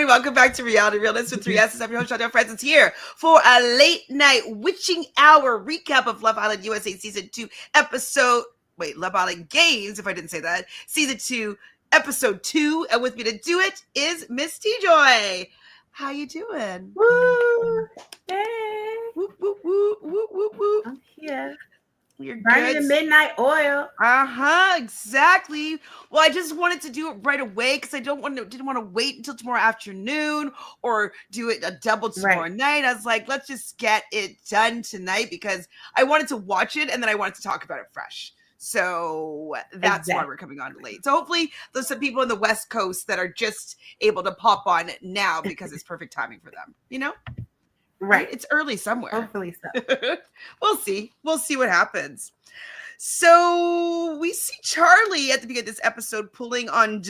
everybody. Welcome back to Realness with 3S's. I'm your host, Chantele. Francis here for a late night witching hour recap of Love Island USA Season 2 Love Island Games, if I didn't say that. Season 2, Episode 2. And with me to do it is Miss Tjoy. How you doing? Woo! Hey! Whoop, whoop, whoop, whoop, whoop, whoop. I'm here. You're burning good. the midnight oil. Exactly. Well, I just wanted to do it right away because I didn't want to wait until tomorrow afternoon or do it a double tomorrow night. I was like, let's just get it done tonight because I wanted to watch it and then I wanted to talk about it fresh. So that's why we're coming on late. So hopefully there's some people in the West Coast that are just able to pop on now because it's perfect timing for them, you know? Right. It's early somewhere. Hopefully so. We'll see. We'll see what happens. So we see Charlie at the beginning of this episode pulling on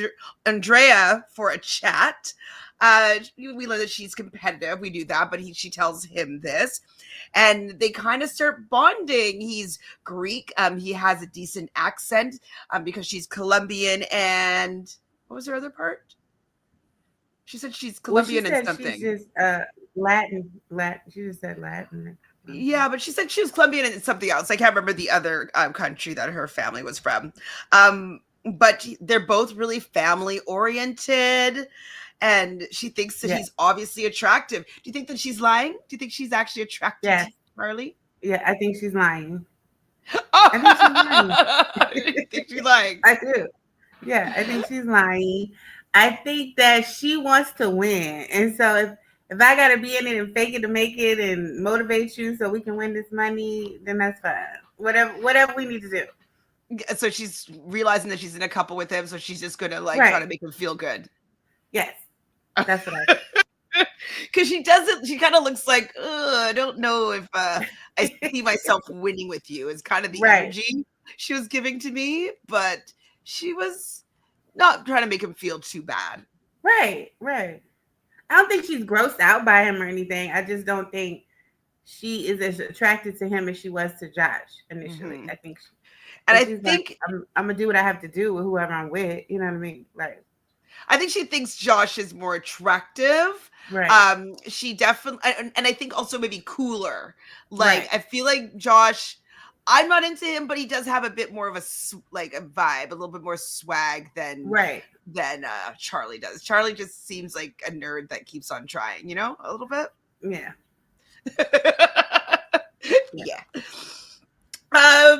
Andrea for a chat. We learn that she's competitive. We do that, but she tells him this. And they kind of start bonding. He's Greek. He has a decent accent because she's Colombian. And what was her other part? She said she's Colombian and something. She's just Latin. She just said Latin. Yeah, but she said she was Colombian and something else. I can't remember the other country that her family was from. But they're both really family oriented. And she thinks that he's obviously attractive. Do you think that she's lying? Do you think she's actually attracted to Charlie? Yeah, I think she's lying. I think she's lying. I do. Yeah, I think she's lying. I think that she wants to win. And so if I got to be in it and fake it to make it and motivate you so we can win this money, then that's fine. Whatever we need to do. So she's realizing that she's in a couple with him. So she's just going to try to make him feel good. Yes. That's what I think. Because she doesn't, she kind of looks like, I don't know if I see myself winning with you is kind of the energy she was giving to me. But she was not trying to make him feel too bad. Right. I don't think she's grossed out by him or anything. I just don't think she is as attracted to him as she was to Josh initially. Mm-hmm. I think I'm gonna do what I have to do with whoever I'm with. You know what I mean? Like, I think she thinks Josh is more attractive. Right. She definitely, and I think also maybe cooler. Like, I feel like Josh, I'm not into him, but he does have a bit more of a vibe, a little bit more swag than Charlie does. Charlie just seems like a nerd that keeps on trying, you know, a little bit. Yeah. Yeah.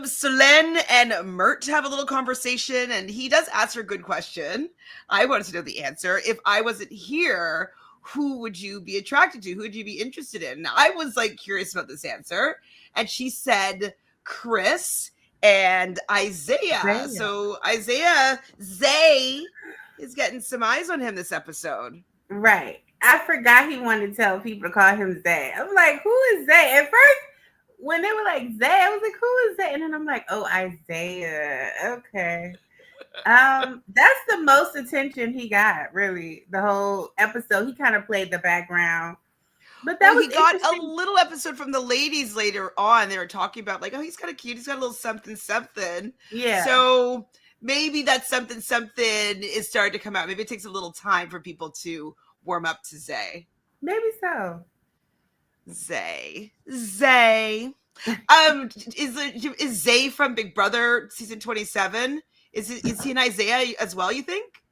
Selene and Mert have a little conversation, and he does ask her a good question. I wanted to know the answer. If I wasn't here, who would you be attracted to? Who would you be interested in? Now, I was curious about this answer, and she said Chris and Isaiah. So Zay is getting some eyes on him this episode. Right. I forgot he wanted to tell people to call him Zay. I'm like, who is Zay? At first, when they were like Zay, I was like, who is Zay? And then I'm like, oh, Isaiah. Okay. That's the most attention he got, really, the whole episode. He kind of played the background. But he got a little episode from the ladies later on. They were talking about he's kind of cute. He's got a little something. Yeah. So maybe that something is starting to come out. Maybe it takes a little time for people to warm up to Zay. Maybe so. Zay. Is Zay from Big Brother season 27? Is he an Isaiah as well, you think?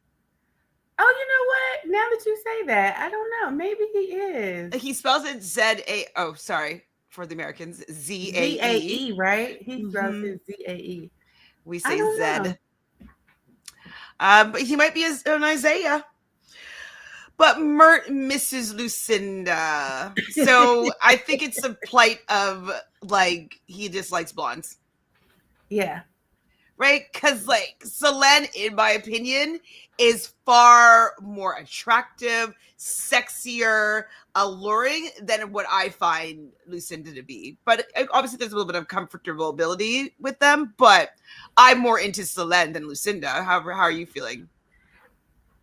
Oh, you know what? Now that you say that, I don't know. Maybe he is. He spells it Z-A. Oh, sorry for the Americans. Z-A-E. Z-A-E, right? He spells it Z-A-E. We say Z. But he might be an Isaiah. But Mert misses Lucinda. So I think it's a plight of he just likes blondes. Yeah. Right? Because Selene, in my opinion, is far more attractive, sexier, alluring than what I find Lucinda to be. But obviously there's a little bit of comfortability with them, but I'm more into Selene than Lucinda. How are you feeling?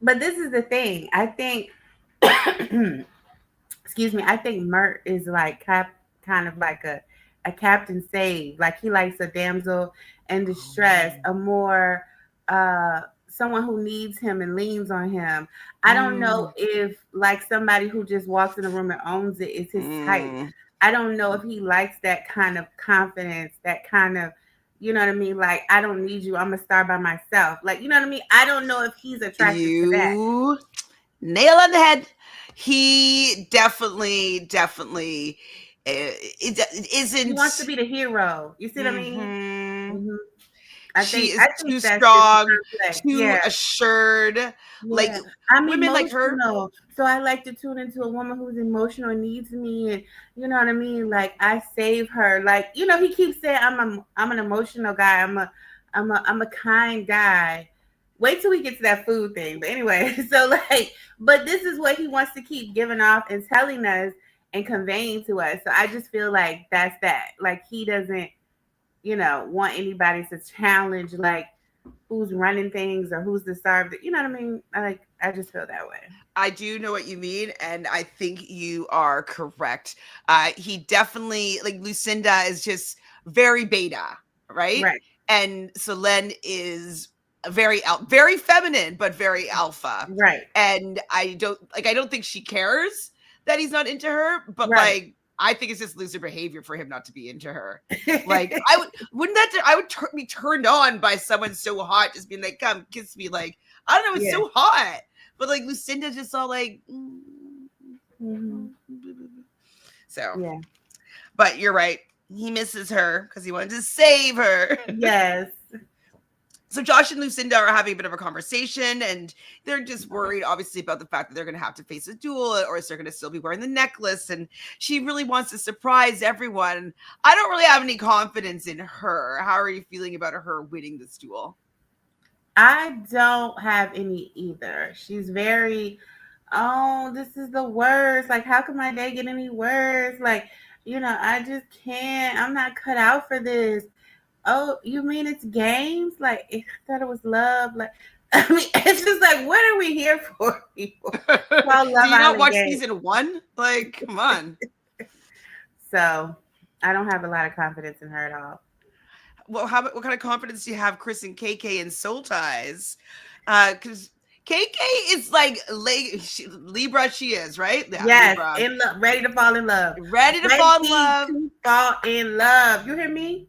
But this is the thing. I think, excuse me, I think Mert is kind of like a Captain Save. Like he likes a damsel in distress, a more someone who needs him and leans on him. I don't know Mm, if like somebody who just walks in the room and owns it is his type. mm. I don't know if he likes that kind of confidence, that kind of, you know what I mean? Like, I don't need you. I'm a star by myself. Like, you know what I mean? I don't know if he's attracted to that. You nail on the head. He definitely it He isn't. wants to be the hero. You see what I mean? Hmm. hmm She I is think too that's just the strong, complex. too Yeah. assured. Like Yeah, I'm women like her. emotional. So I like to tune into a woman who's emotional and needs me, and you know what I mean? Like I save her. Like, you know, he keeps saying I'm an emotional guy. I'm a kind guy. Wait till we get to that food thing. But anyway, so like, but this is what he wants to keep giving off and telling us and conveying to us. So I just feel like that's that. Like he doesn't, you know, want anybody to challenge like who's running things or who's the star of the, you know what I mean? I just feel that way. I do know what you mean, and I think you are correct. He definitely, like, Lucinda is just very beta, right? Right. And Selene is very feminine, but very alpha. Right. And I don't think she cares that he's not into her, but Right. like I think it's just loser behavior for him not to be into her. Like wouldn't that I would be turned on by someone so hot, just being like, come kiss me, like I don't know, it's Yeah. so hot. But like Lucinda's just all like, hmm so. Yeah. But you're right. He misses her because he wanted to save her. Yes. So Josh and Lucinda are having a bit of a conversation, and they're just worried, obviously, about the fact that they're going to have to face a duel, or is they're going to still be wearing the necklace. And she really wants to surprise everyone. I don't really have any confidence in her. How are you feeling about her winning this duel? I don't have any either. She's very, oh, this is the worst. Like, how can my day get any worse? Like, you know, I just can't. I'm not cut out for this. Oh, you mean it's games? Like, I thought it was love. Like, I mean, it's just like, what are we here for, people? Well, Do Love you not Island watch games. season 1? Like, come on. So I don't have a lot of confidence in her at all. Well, what kind of confidence do you have, Chris and KK in Soul Ties? Because KK is like Libra, she is, right? Yeah, Yes, Libra. in love, ready to fall in love. Ready to fall in love. To fall in love. You hear me?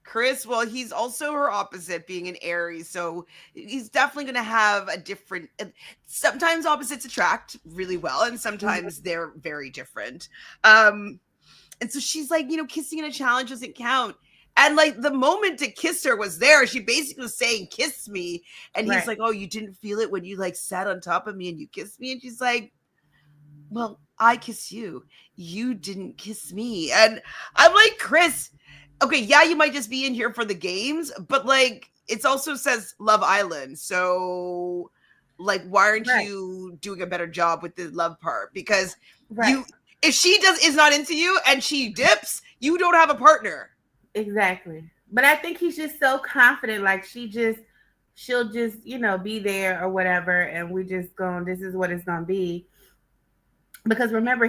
Chris, well, he's also her opposite, being an Aries, so he's definitely going to have a different. Sometimes opposites attract really well, and sometimes they're very different. And so she's like, kissing in a challenge doesn't count. And like the moment to kiss her was there. She basically was saying, "Kiss me," and he's Right. like, "Oh, you didn't feel it when you like sat on top of me and you kissed me?" And she's like, "Well, I kiss you. You didn't kiss me." And I'm like, Chris, okay, yeah, you might just be in here for the games, but like it also says Love Island. So like why aren't Right. you doing a better job with the love part? Because Right. if she is not into you and she dips, you don't have a partner. Exactly. But I think he's just so confident. Like she'll just, be there or whatever. And we just going, this is what it's going to be. Because remember,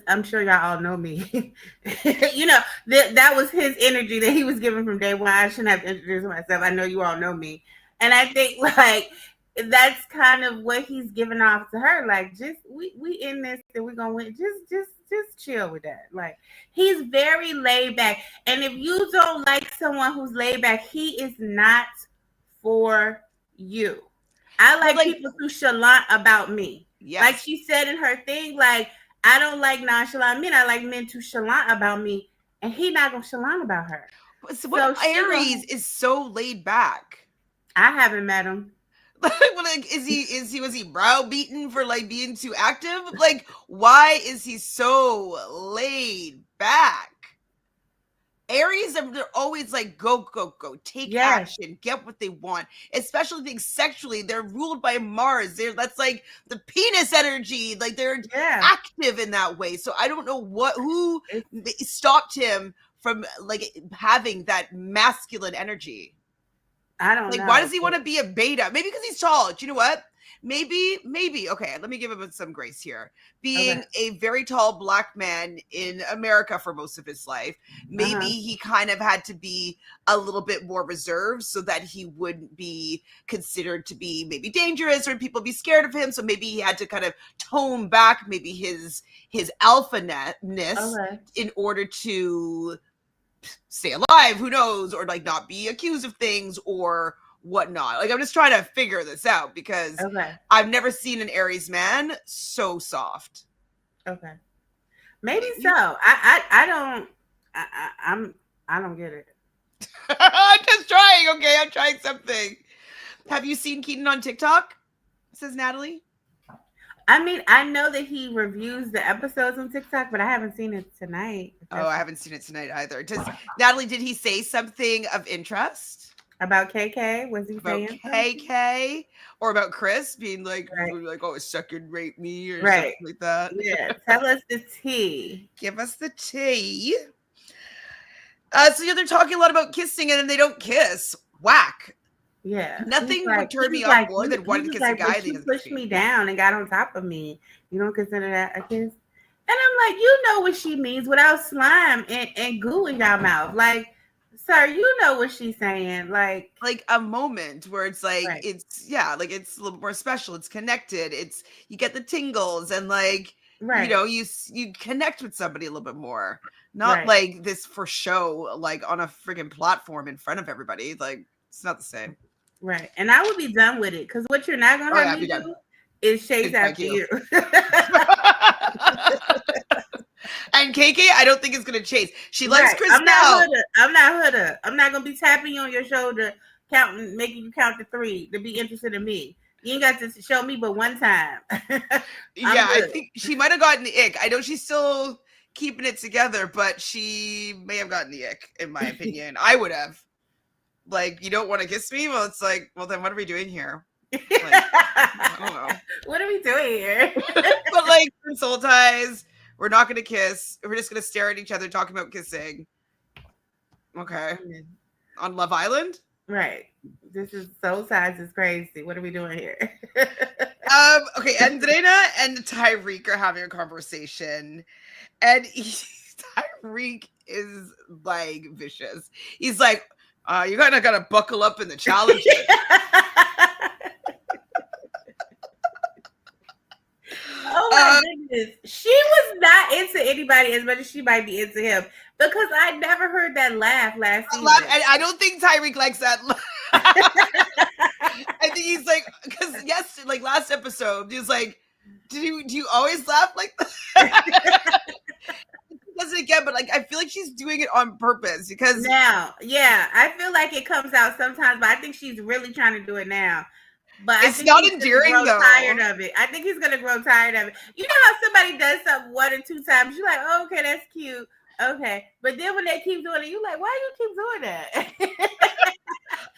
I'm sure y'all all know me. That was his energy that he was giving from day one. I shouldn't have to introduce myself. I know you all know me. And I think like that's kind of what he's giving off to her. Like, just we in this and we're gonna win. Just chill with that. Like he's very laid back. And if you don't like someone who's laid back, he is not for you. I like people who chalant about me. Yes. Like she said in her thing, like, I don't like nonchalant men. I like men to chalant about me. And he not going to chalant about her. So what Aries is so laid back? I haven't met him. Like, was he browbeaten for like being too active? Like, why is he so laid back? Aries, they're always like, go, take action, get what they want. Especially things sexually, they're ruled by Mars. That's like the penis energy. Like they're active in that way. So I don't know who stopped him from like having that masculine energy. I don't know. Why does he want to be a beta? Maybe because he's tall. Do you know what? maybe. Okay, let me give him some grace here. Being Okay. a very tall black man in America for most of his life, maybe Uh-huh. he kind of had to be a little bit more reserved so that he wouldn't be considered to be maybe dangerous or people be scared of him. So maybe he had to kind of tone back maybe his alpha-ness Okay. in order to stay alive, who knows, or like not be accused of things or whatnot. Like I'm just trying to figure this out because Okay. I've never seen an Aries man so soft. Okay. Maybe so. I don't. I don't get it. I'm just trying, okay? I'm trying something. Have you seen Keaton on TikTok? Says Natalie. I mean, I know that he reviews the episodes on TikTok, but I haven't seen it tonight. Oh, I haven't seen it tonight either. Natalie, did he say something of interest? About KK? Was he About saying KK? Or about Chris being like, right. oh, second rate me or Right. something like that? Yeah. Tell us the tea. Give us the tea. So yeah, they're talking a lot about kissing and then they don't kiss. Whack. Yeah. Nothing would turn me off more than wanting to kiss a guy. But you pushed me down and got on top of me. You don't consider that a kiss? And I'm like, you know what she means without slime and goo in your mouth. Like, sir, you know what she's saying. Like a moment where it's like, right. it's a little more special. It's connected. You get the tingles and like, right. You connect with somebody a little bit more. Not right. like this for show, like on a friggin' platform in front of everybody. Like, it's not the same. Right. And I would be done with it because what you're not going to have me do is chase after you. And KK, I don't think is going to chase. She likes Chris I'm now. I'm not Huda. I'm not going to be tapping you on your shoulder, counting, making you count to 3 to be interested in me. You ain't got to show me but one time. Yeah, I think she might have gotten the ick. I know she's still keeping it together, but she may have gotten the ick, in my opinion. I would have. Like, you don't want to kiss me? Well, it's like, well, then what are we doing here? Like, I don't know. What are we doing here? But like, soul ties, we're not going to kiss. We're just going to stare at each other talking about kissing. Okay. On Love Island? Right. This is soul ties is crazy. What are we doing here? Okay, Andrena and Tyreek are having a conversation. And Tyreek is like vicious. He's like, you kind of got to buckle up in the challenges. Oh my goodness. She was not into anybody as much as she might be into him because I never heard that laugh last season. I don't think Tyreek likes that. I think he's like, because yes, like last episode, he was like, do you always laugh like that? Does it again, but like I feel like she's doing it on purpose because now, yeah, I feel like it comes out sometimes, but I think she's really trying to do it now. But it's not endearing though. Tired of it. I think he's gonna grow tired of it. You know how somebody does something 1 or 2 times, you're like, oh, okay, that's cute. Okay, but then when they keep doing it, you're like, why do you keep doing that?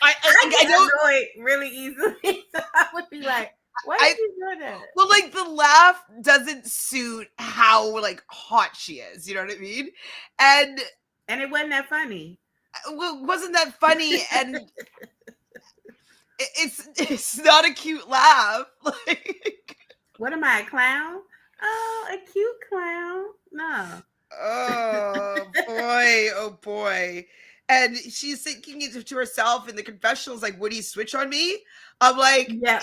I get annoyed really easily, so I would be like, why are you doing that? Well, like the laugh doesn't suit how like hot she is. You know what I mean? And it wasn't that funny. Well, wasn't that funny? And it's not a cute laugh. Like, what am I, a clown? Oh, a cute clown? No. Oh boy! Oh boy! And she's thinking it to herself in the confessionals, like, would he switch on me? I'm like, yeah.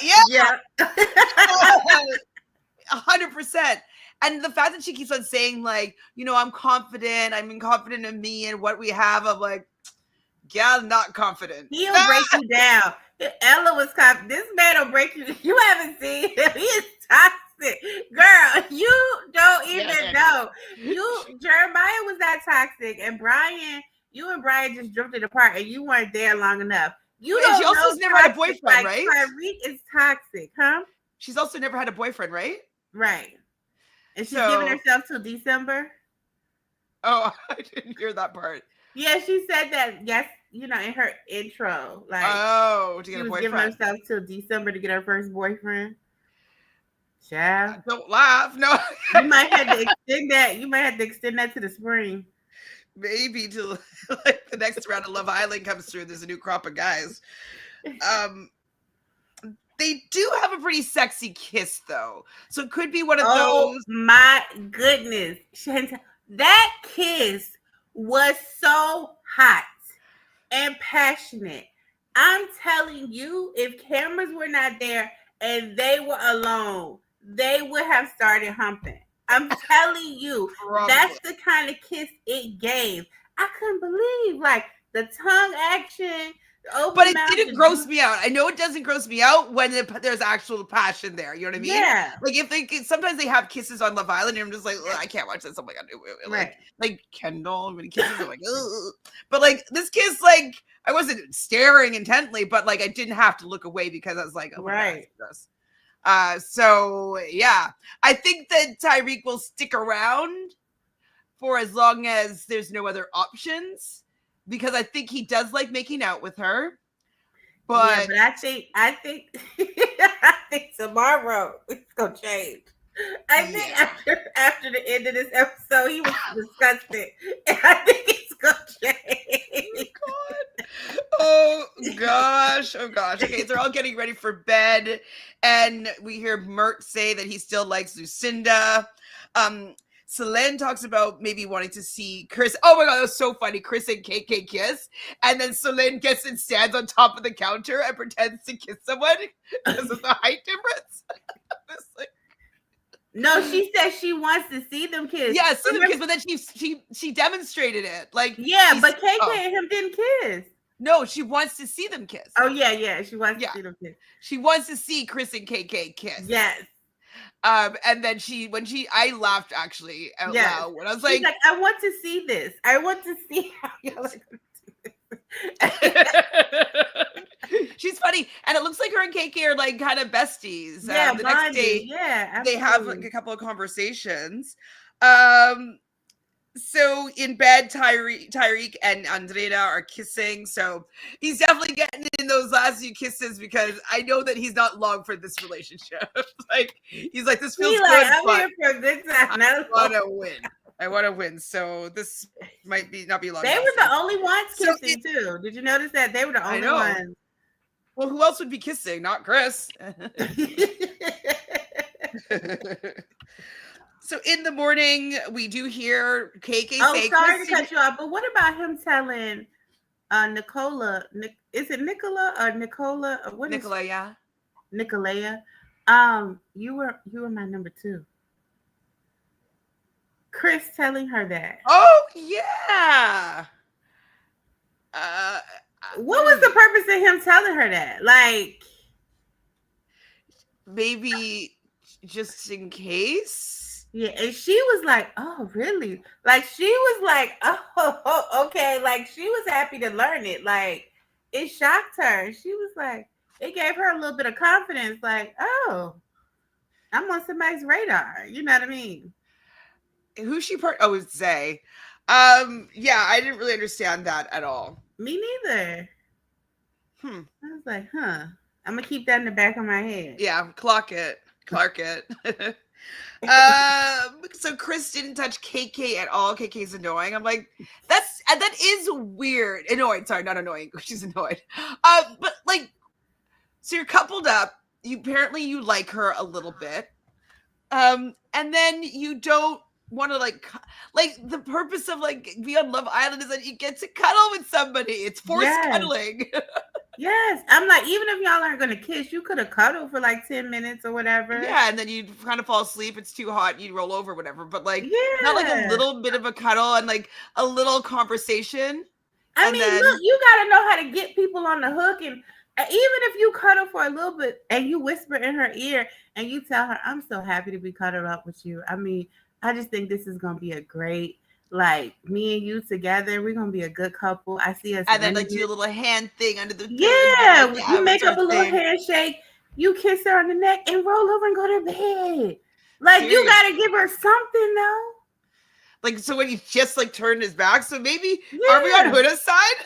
100%. And the fact that she keeps on saying, like, I'm confident, I'm confident in me and what we have, I'm like, yeah, I'm not confident. He'll break you down. Ella was confident. This man will break you. You haven't seen him. He is toxic. Girl, you don't even know. Jeremiah was that toxic, and Brian, you and Brian just drifted apart, and you weren't there long enough. You don't she also has never had a boyfriend, right? Tyreek is toxic, huh? She's also never had a boyfriend, right? Right. And she's giving herself till December. Oh, I didn't hear that part. Yeah, she said that, yes, in her intro. Like, to get a boyfriend. She was giving herself till December to get her first boyfriend. Child. Don't laugh. No. You might have to extend that. You might have to extend that to the spring. Maybe till like the next round of Love Island comes through. There's a new crop of guys. They do have a pretty sexy kiss, though. So it could be one of Oh those. my goodness. That kiss was so hot and passionate. I'm telling you, if cameras were not there and they were alone, they would have started humping. I'm telling you, that's the kind of kiss it gave. I couldn't believe, like, the tongue action, but it didn't gross me out. I know it doesn't gross me out when there's actual passion there. You know what I mean? Yeah. Like if sometimes they have kisses on Love Island, and I'm just like, I can't watch this. Oh my god, like Kendall when he kisses, I'm like, ugh. But like this kiss, like I wasn't staring intently, but like I didn't have to look away because I was like, oh my god, it's gross. So yeah, I think that Tyreek will stick around for as long as there's no other options. Because I think he does like making out with her, but I think I think tomorrow it's gonna change. I think after the end of this episode, he was disgusted, and I think it's gonna change. Oh gosh. Okay, so they're all getting ready for bed, and we hear Mert say that he still likes Lucinda. Selene talks about maybe wanting to see Chris. Oh my god, that was so funny. Chris and KK kiss. And then Selene gets and stands on top of the counter and pretends to kiss someone because of the height difference. No, she said she wants to see them kiss. Yeah, see them kiss, but then she demonstrated it. Like but KK and him didn't kiss. No, she wants to see them kiss. Oh yeah. She wants to see them kiss. She wants to see Chris and KK kiss. Yes. And then I laughed actually out loud when I was like, I want to see this. I want to see how y'all are gonna do this. She's funny, and it looks like her and KK are like kind of besties. Yeah, the next day, absolutely. they have like a couple of conversations. So in bed, Tyreek and Andrea are kissing. So he's definitely getting in those last few kisses because I know that he's not long for this relationship. Like he's like, this feels good. I'm here for a good time. I want to win. So this might not be long. They were the only ones kissing too. Did you notice that they were the only ones? Well, who else would be kissing? Not Chris. So in the morning, we do hear KK say, sorry to cut you off, but what about him telling Nicola? Is it Nicola or Nicola? Or what Nicola, yeah. Nicolaya. You were my number 2. Chris telling her that. Oh yeah. What was the purpose of him telling her that? Like, maybe just in case. Yeah, and she was like, "Oh, really?" Like she was like, "Oh, okay." Like she was happy to learn it. Like it shocked her. She was like, it gave her a little bit of confidence. Like, oh, I'm on somebody's radar. You know what I mean? Who's she part? Oh, it's Zay. Yeah, I didn't really understand that at all. Me neither. I was like, huh. I'm gonna keep that in the back of my head. Yeah, Clark it. So Chris didn't touch KK at all. KK's annoying. I'm like, that is weird. Annoyed, sorry, not annoying. She's annoyed. But like, so you're coupled up. Apparently you like her a little bit. And then you don't want to like the purpose of like be on Love Island is that you get to cuddle with somebody. It's forced cuddling. Yes. I'm like, even if y'all aren't gonna kiss, you could have cuddled for like 10 minutes or whatever. Yeah, and then you kind of fall asleep, it's too hot, you roll over, whatever. But like not like a little bit of a cuddle and like a little conversation. I mean, look, you gotta know how to get people on the hook, and even if you cuddle for a little bit and you whisper in her ear and you tell her, I'm so happy to be cuddled up with you. I mean, I just think this is gonna be a great, like, me and you together, we're gonna be a good couple. I see us. And then like do a little hand thing under the you make up a little handshake, you kiss her on the neck and roll over and go to bed. Like, seriously, you gotta give her something though. Like, so when he just like turned his back, so maybe are we on Huda's side?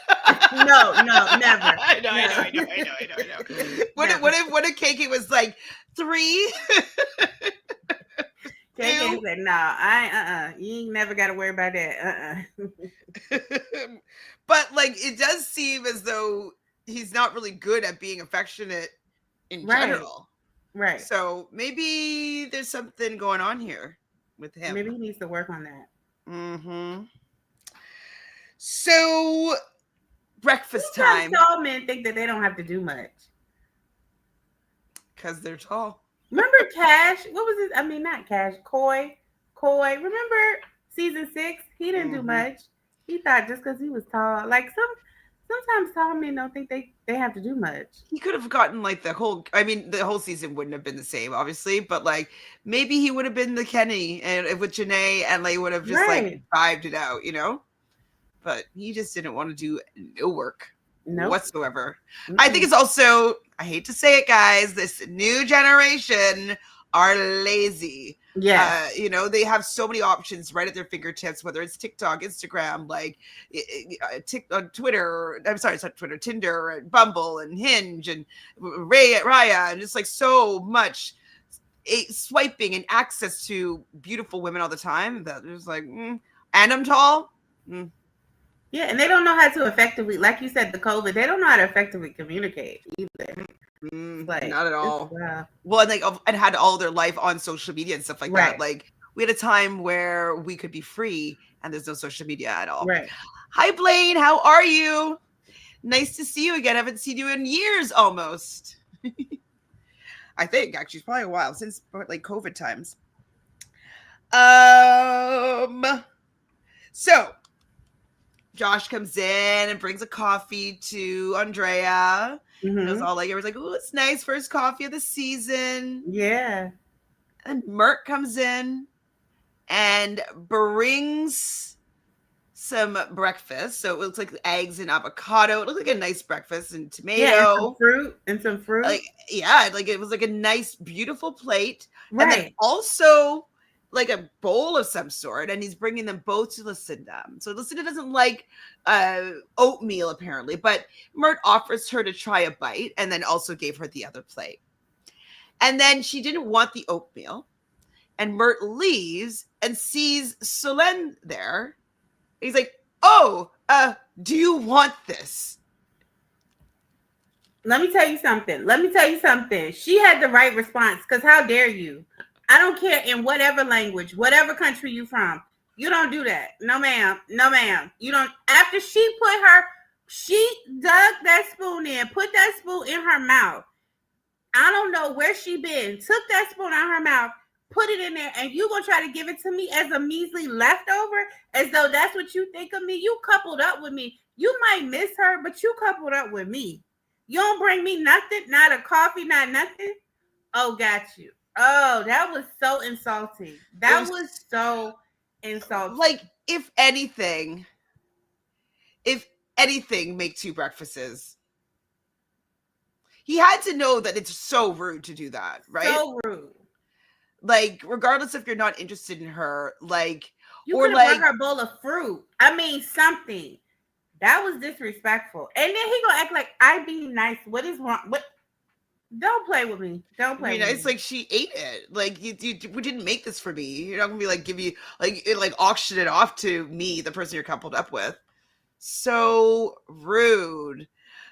No, never. I know. What if KK was like 3? KK said, "No, you ain't never got to worry about that." But like, it does seem as though he's not really good at being affectionate in general. Right. So maybe there's something going on here with him. Maybe he needs to work on that. Mm-hmm. So breakfast Sometimes time. tall men think that they don't have to do much. Because they're tall. Remember Cash? What was his? I mean, not Cash. Coy. Coy. Remember season 6? He didn't do much. He thought just because he was tall. Like sometimes tall men don't think they have to do much. He could have gotten like the whole season wouldn't have been the same, obviously, but like maybe he would have been the Kenny and with Janae and like would have just like vibed it out, you know? But he just didn't want to do no work whatsoever. I think it's also, I hate to say it, guys, this new generation are lazy. Yeah. You know, they have so many options right at their fingertips, whether it's TikTok, Instagram, like Twitter, I'm sorry, it's not Twitter, Tinder, and Bumble, and Hinge, and Raya, and just like so much swiping and access to beautiful women all the time that there's like, and I'm tall. Yeah, and they don't know how to effectively, like you said, the COVID, they don't know how to effectively communicate either. Like, not at all. Well, and like, and had all their life on social media and stuff like that. Like, we had a time where we could be free and there's no social media at all. Right. Hi, Blaine. How are you? Nice to see you again. I haven't seen you in years almost. I think actually it's probably a while since like COVID times. So Josh comes in and brings a coffee to Andrea. It was all like, it was like, oh, it's nice, first coffee of the season. Yeah. And Mert comes in and brings some breakfast. So it looks like eggs and avocado. It looked like a nice breakfast and tomato. Yeah, and some fruit. Like, yeah, like it was like a nice, beautiful plate. Right. And then also like a bowl of some sort, and he's bringing them both to Lucinda. So Lucinda doesn't like oatmeal apparently, but Mert offers her to try a bite and then also gave her the other plate. And then she didn't want the oatmeal, and Mert leaves and sees Solen there. He's like, oh, do you want this? Let me tell you something. She had the right response, because how dare you? I don't care in whatever language, whatever country you from. You don't do that. No, ma'am. No, ma'am. You don't. After she dug that spoon in, put that spoon in her mouth. I don't know where she been. Took that spoon out of her mouth, put it in there, and you gonna try to give it to me as a measly leftover, as though that's what you think of me. You coupled up with me. You might miss her, but you coupled up with me. You don't bring me nothing, not a coffee, not nothing. Oh, got you. Oh, that was so insulting. That was so insulting. Like, if anything, make 2 breakfasts. He had to know that it's so rude to do that, right? So rude. Like, regardless if you're not interested in her, like, you could have brought her a bowl of fruit. I mean, something. That was disrespectful. And then he gonna act like I be nice. What is wrong? What? Don't play with me. Don't play with me. It's like she ate it. Like, we didn't make this for me. You're not gonna be like, give you like auction it off to me, the person you're coupled up with. So rude.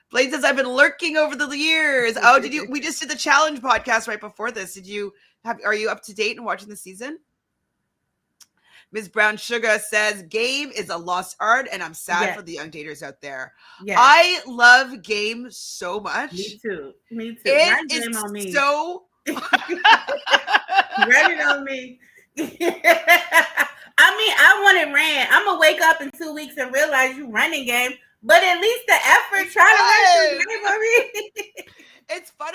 Blaine says, I've been lurking over the years. Oh, we just did the challenge podcast right before this. Are you up to date and watching the season? Ms. Brown Sugar says, Game is a lost art, and I'm sad for the young daters out there. Yes. I love Game so much. Me too. It is on me. So Run it on me. I mean, I want it ran. I'm gonna wake up in 2 weeks and realize you running Game, but at least the effort. Try to run some Game on me. It's fun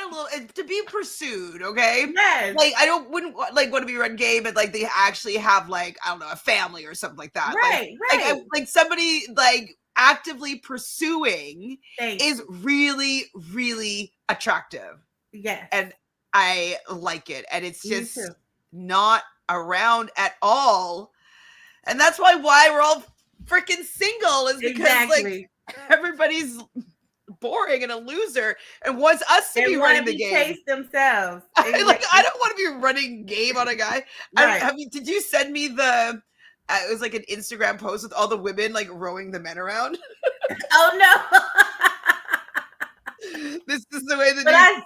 to be pursued, okay? Yes. Like, wouldn't want to be run Game and like they actually have like, I don't know, a family or something like that. Right, right. Like somebody like actively pursuing is really, really attractive. Yes. And I like it. And it's just not around at all. And that's why we're all freaking single, is because like everybody's boring and a loser and wants us to be running the game. Chase themselves. I don't want to be running Game on a guy. Right. Did you send me the it was like an Instagram post with all the women like rowing the men around? Oh no. This is the way that. But I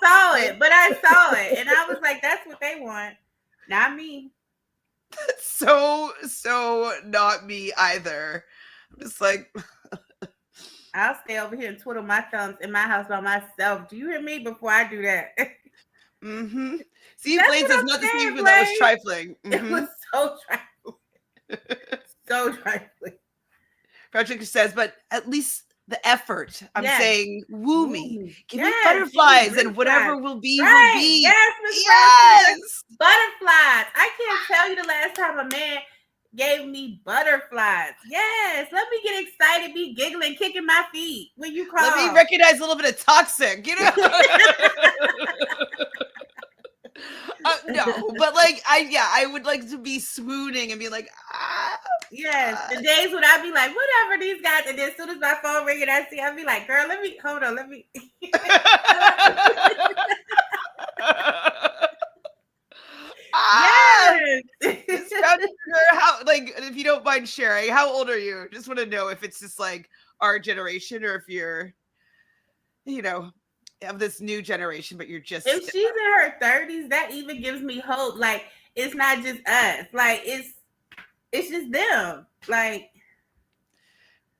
saw it. And I was like, that's what they want. Not me. So not me either. I'm just like, I'll stay over here and twiddle my thumbs in my house by myself. Do you hear me before I do that? mm-hmm. See, That's Blaine what says I'm not the saying, same, but that was Blaine. trifling. It was so trifling. So trifling. Patrick says, but at least the effort. I'm Yes. saying, woo me. Give me Yes, butterflies, give me and whatever butterflies. will be, Right. will be. Yes, Miss Yes. Butterflies. I can't tell you the last time a man gave me butterflies. Yes. Let me get excited, be giggling, kicking my feet when you call. Let me recognize a little bit of toxic, you know? No, but like I would like to be swooning and be like, ah. Yes, the days when I'd be like, whatever these guys, and then as soon as my phone ring and I see, I'd be like, girl, hold on, let me. Yes. How, like, if you don't mind sharing, how old are you? Just want to know if it's just like our generation or if you're, you know, of this new generation, but you're just. If she's in her 30s, that even gives me hope. Like, it's not just us. Like, it's just them. Like,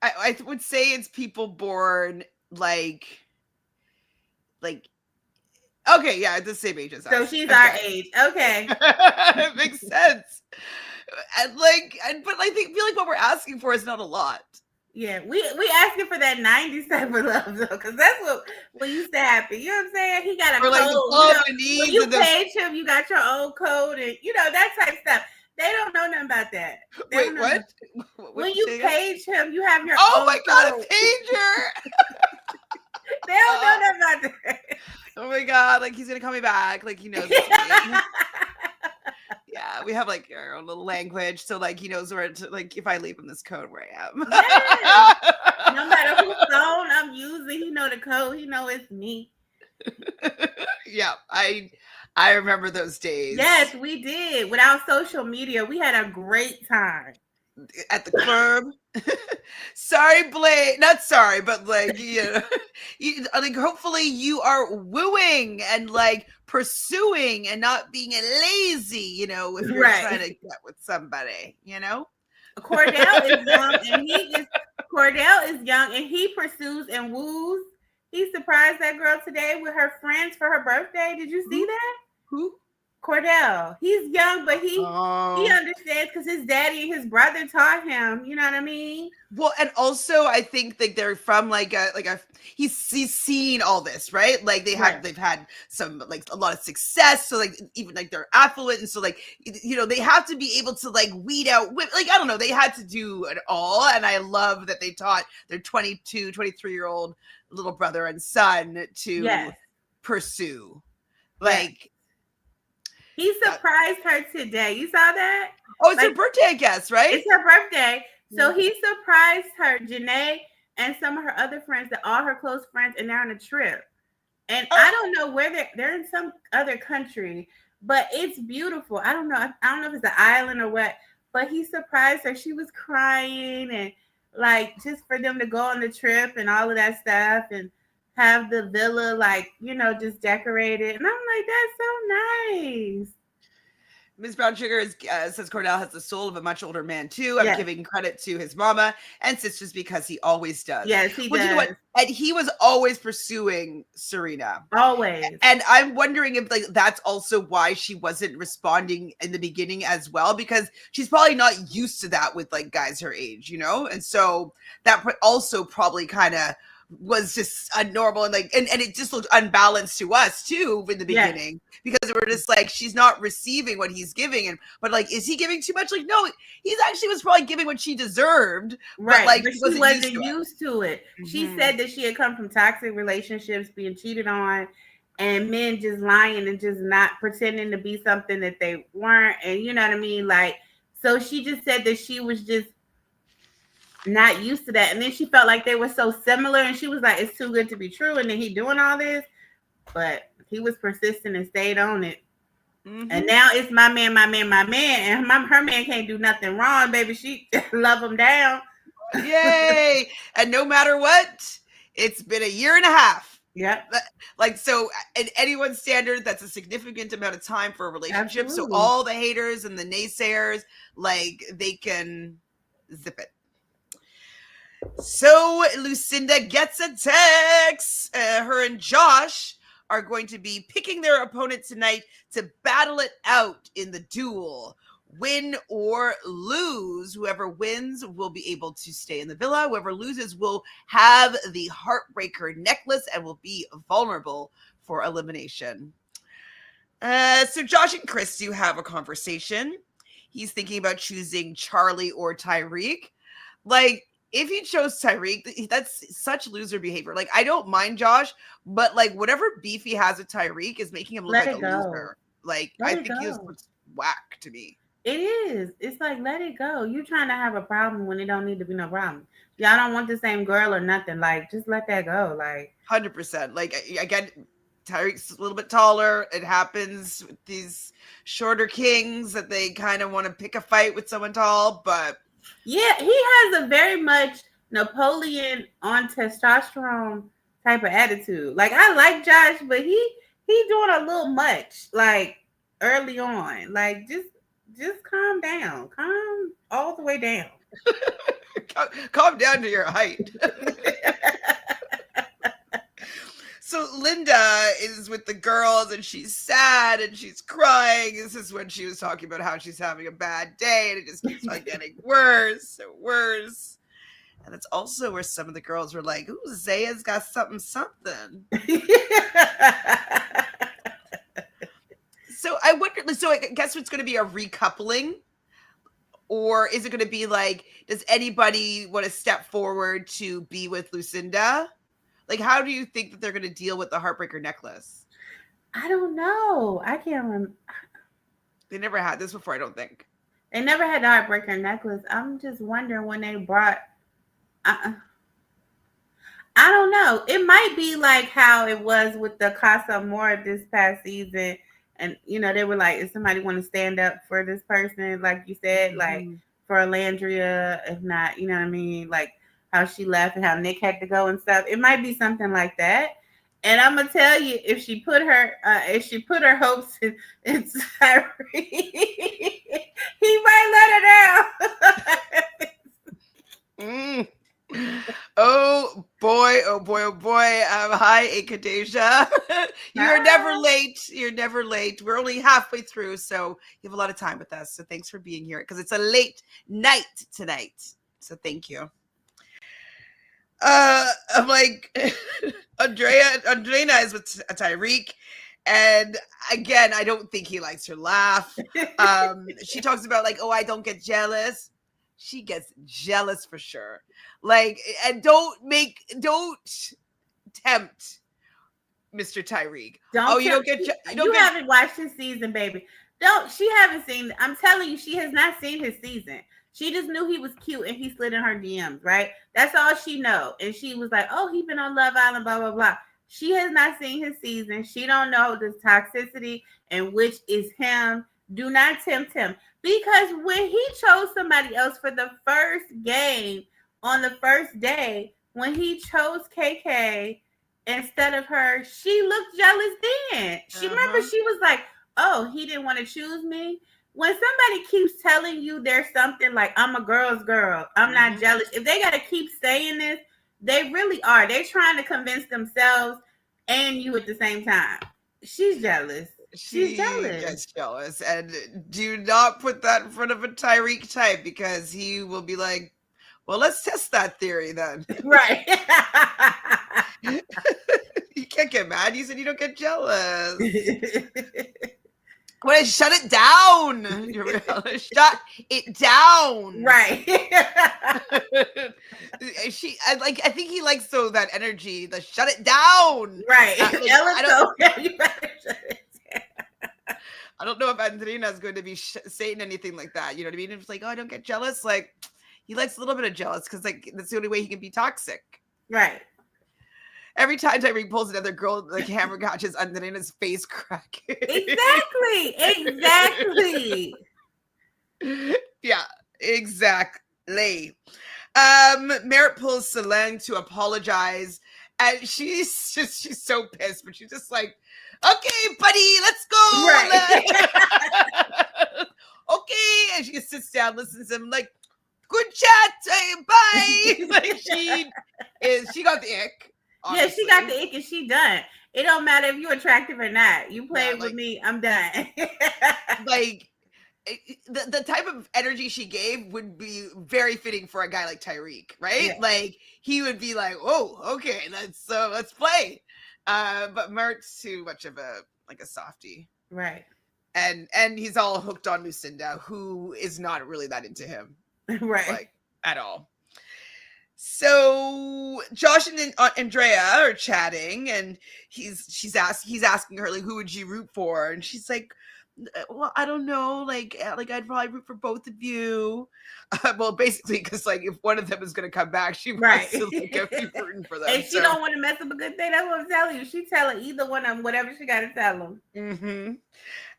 I would say it's people born like. Okay, yeah, the same age as us. So she's our age. Okay. It makes sense. And but I feel like what we're asking for is not a lot. Yeah, we asking for that 90s type of love though, because that's what used to happen. You know what I'm saying? He got a code. Like when you page him, you got your own code, and that type of stuff. They don't know nothing about that. Wait, what? When you page him, you have your own Oh my god, code. A pager! They don't know nothing about that. Oh my god, like he's gonna call me back, like he knows. Yeah, we have like our own little language, so like he knows where to, like if I leave him this code where I am. Yes. No matter whose phone I'm using, he know the code. He know it's me. Yeah, I remember those days. Yes, we did. Without social media, we had a great time at the club. Sorry, Blake. Not sorry, but like like hopefully you are wooing and like pursuing and not being lazy. You know, if you're trying to get with somebody. You know, Cordell is young and he pursues and woos. He surprised that girl today with her friends for her birthday. Did you see that? Who? Cordell. He's young, but he understands because his daddy and his brother taught him. You know what I mean? Well, and also I think that they're from he's seen all this, right? Like they've had some like a lot of success, so like even like they're affluent, and so like they have to be able to like weed out like I don't know, they had to do it all, and I love that they taught their 22, 23-year-old little brother and son to pursue like. He surprised her today. You saw that? Oh, it's her birthday, I guess, right? It's her birthday. So he surprised her, Janae, and some of her other friends, all her close friends, and they're on a trip. And I don't know where they're in some other country, but it's beautiful. I don't know if it's an island or what, but he surprised her. She was crying and like just for them to go on the trip and all of that stuff and have the villa just decorated. And I'm like, that's so nice. Ms. Brown Sugar says Cordell has the soul of a much older man too. I'm giving credit to his mama and sisters because he always does. Yes, he does. You know what? And he was always pursuing Serena. Always. And I'm wondering if that's also why she wasn't responding in the beginning as well, because she's probably not used to that with like guys her age, And so that also probably kind of was just abnormal and and it just looked unbalanced to us too in the beginning because we're just like she's not receiving what he's giving but like is he giving too much? Like no, he's actually was probably giving what she deserved, right? But she wasn't used to it. Mm-hmm. She said that she had come from toxic relationships, being cheated on, and men just lying and just not pretending to be something that they weren't, and you know what I mean. Like so, she just said that she was just not used to that, and then she felt like they were so similar, and she was like, "It's too good to be true." And then he doing all this, but he was persistent and stayed on it. Mm-hmm. And now it's my man, and her man can't do nothing wrong, baby. She love him down. Yay! And no matter what, it's been a year and a half. Yep. Like, so in anyone's standard, that's a significant amount of time for a relationship. So Absolutely. all the haters and the naysayers, like, they can zip it. So Lucinda gets a text. Her and Josh are going to be picking their opponent tonight to battle it out in the duel. Win or lose, whoever wins will be able to stay in the villa. Whoever loses will have the heartbreaker necklace and will be vulnerable for elimination. So Josh and Chris do have a conversation. He's thinking about choosing Charlie or Tyreek. Like, if he chose Tyreek, that's such loser behavior. Like, I don't mind Josh, but like whatever beef he has with Tyreek is making him look Let like it a go. loser. Like, Let I it think he go. looks whack to me. It is. It's like, let it go. You trying to have a problem when it don't need to be no problem. Y'all don't want the same girl or nothing. Like, just let that go. Like, 100%. Like, again, Tyreek's a little bit taller. It happens with these shorter kings that they kind of want to pick a fight with someone tall, but yeah, he has a very much Napoleon on testosterone type of attitude. Like, I like Josh, but he doing a little much. Like, early on. Like, just calm down. Calm all the way down. calm down to your height. So Linda is with the girls and she's sad and she's crying. This is when she was talking about how she's having a bad day and it just keeps on getting worse and worse. And it's also where some of the girls were like, ooh, Zaya's got something. So I wonder, so I guess it's going to be a recoupling, or is it going to be like, does anybody want to step forward to be with Lucinda? Like, how do you think that they're going to deal with the heartbreaker necklace? I don't know. I can't remember. They never had this before, I don't think. They never had the heartbreaker necklace. I'm just wondering when they brought. I don't know. It might be like how it was with the Casa Amor this past season. And, they were like, if somebody want to stand up for this person, like you said, like for Alandria, if not, you know what I mean? Like how she left and how Nick had to go and stuff. It might be something like that. And I'm gonna tell you, if she put her hopes in Tyreek, he might let her down. Oh boy, oh boy, oh boy. Hi, Akadeja. You're never late. You're never late. We're only halfway through, so you have a lot of time with us. So thanks for being here because it's a late night tonight. So thank you. I'm like, Andrea is with Tyreek. And again, I don't think he likes her laugh. She talks about like, oh, I don't get jealous. She gets jealous for sure. Like, and don't tempt Mr. Tyreek. You haven't watched his season, baby. She haven't seen. I'm telling you, she has not seen his season. She just knew he was cute and he slid in her DMs, right? That's all she know. And she was like, oh, he been on Love Island, blah, blah, blah. She has not seen his season. She don't know the toxicity and which is him. Do not tempt him. Because when he chose somebody else for the first game on the first day, when he chose KK instead of her, she looked jealous then. She remember she was like, oh, he didn't want to choose me. When somebody keeps telling you there's something like, I'm a girl's girl, I'm not jealous. If they got to keep saying this, they really are. They're trying to convince themselves and you at the same time. She's jealous. She's jealous. Gets jealous. And do not put that in front of a Tyreek type because he will be like, well, let's test that theory then. Right. You can't get mad. You said you don't get jealous. When I shut it down. Shut it down. Right. I think he likes that energy, the shut it down. Right. I don't know if Andrina is going to be saying anything like that. You know what I mean? It's like, oh, I don't get jealous. Like, he likes a little bit of jealous because like that's the only way he can be toxic. Right. Every time Tyreek pulls another girl, the camera catches Andrina's face cracking. Exactly. Yeah, exactly. Merritt pulls Selene to apologize And she's so pissed, but she's just like, okay, buddy, let's go. Right. Okay. And she just sits down, listens to him like, good chat. Bye. Like she got the ick. Yeah, Obviously. she got the ick and she done. It don't matter if you're attractive or not. You played with like, me, I'm done. like the type of energy she gave would be very fitting for a guy like Tyreek, right? Yeah. Like he would be like, oh, okay, let's play. But Mert's too much of a softie. Right. And he's all hooked on Lucinda, who is not really that into him. Right. Like at all. So Josh and Andrea are chatting, and he's asking her like, who would you root for? And she's like, well, I don't know, like I'd probably root for both of you. Well, basically, because like if one of them is gonna come back, she wants to like keep rooting for them. And she don't want to mess up a good thing. That's what I'm telling you. She telling either one of them whatever she got to tell them. Mm-hmm.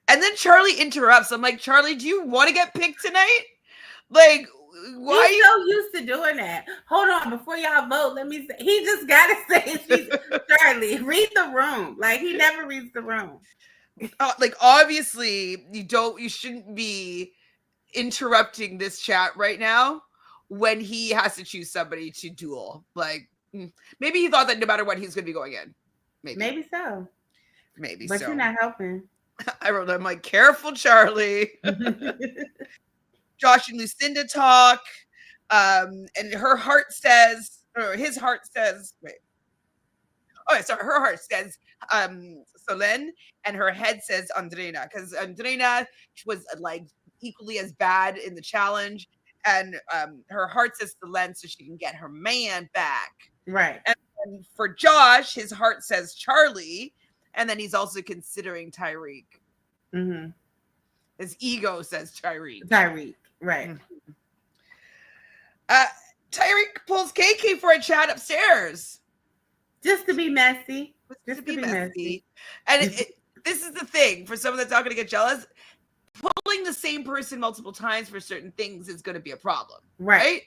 And then Charlie interrupts. I'm like, Charlie, do you want to get picked tonight? Like, why? He's so used to doing that. Hold on, before y'all vote, let me say. He just gotta say, Charlie, read the room. Like he never reads the room. Like obviously, you shouldn't be interrupting this chat right now when he has to choose somebody to duel. Like maybe he thought that no matter what, he's gonna be going in. Maybe so. But so. You're not helping. I wrote, I'm like, careful, Charlie. Josh and Lucinda talk, and her heart says, or his heart says, wait. Oh, sorry, her heart says Solène, and her head says Andreina, because Andreina was like equally as bad in the challenge, and her heart says Solène so she can get her man back. Right. And for Josh, his heart says Charlie, and then he's also considering Tyreek. Mm-hmm. His ego says Tyreek. Right. Tyreek pulls KK for a chat upstairs. Just to be messy. Just to be messy. And this is the thing, for someone that's not going to get jealous, pulling the same person multiple times for certain things is going to be a problem. Right?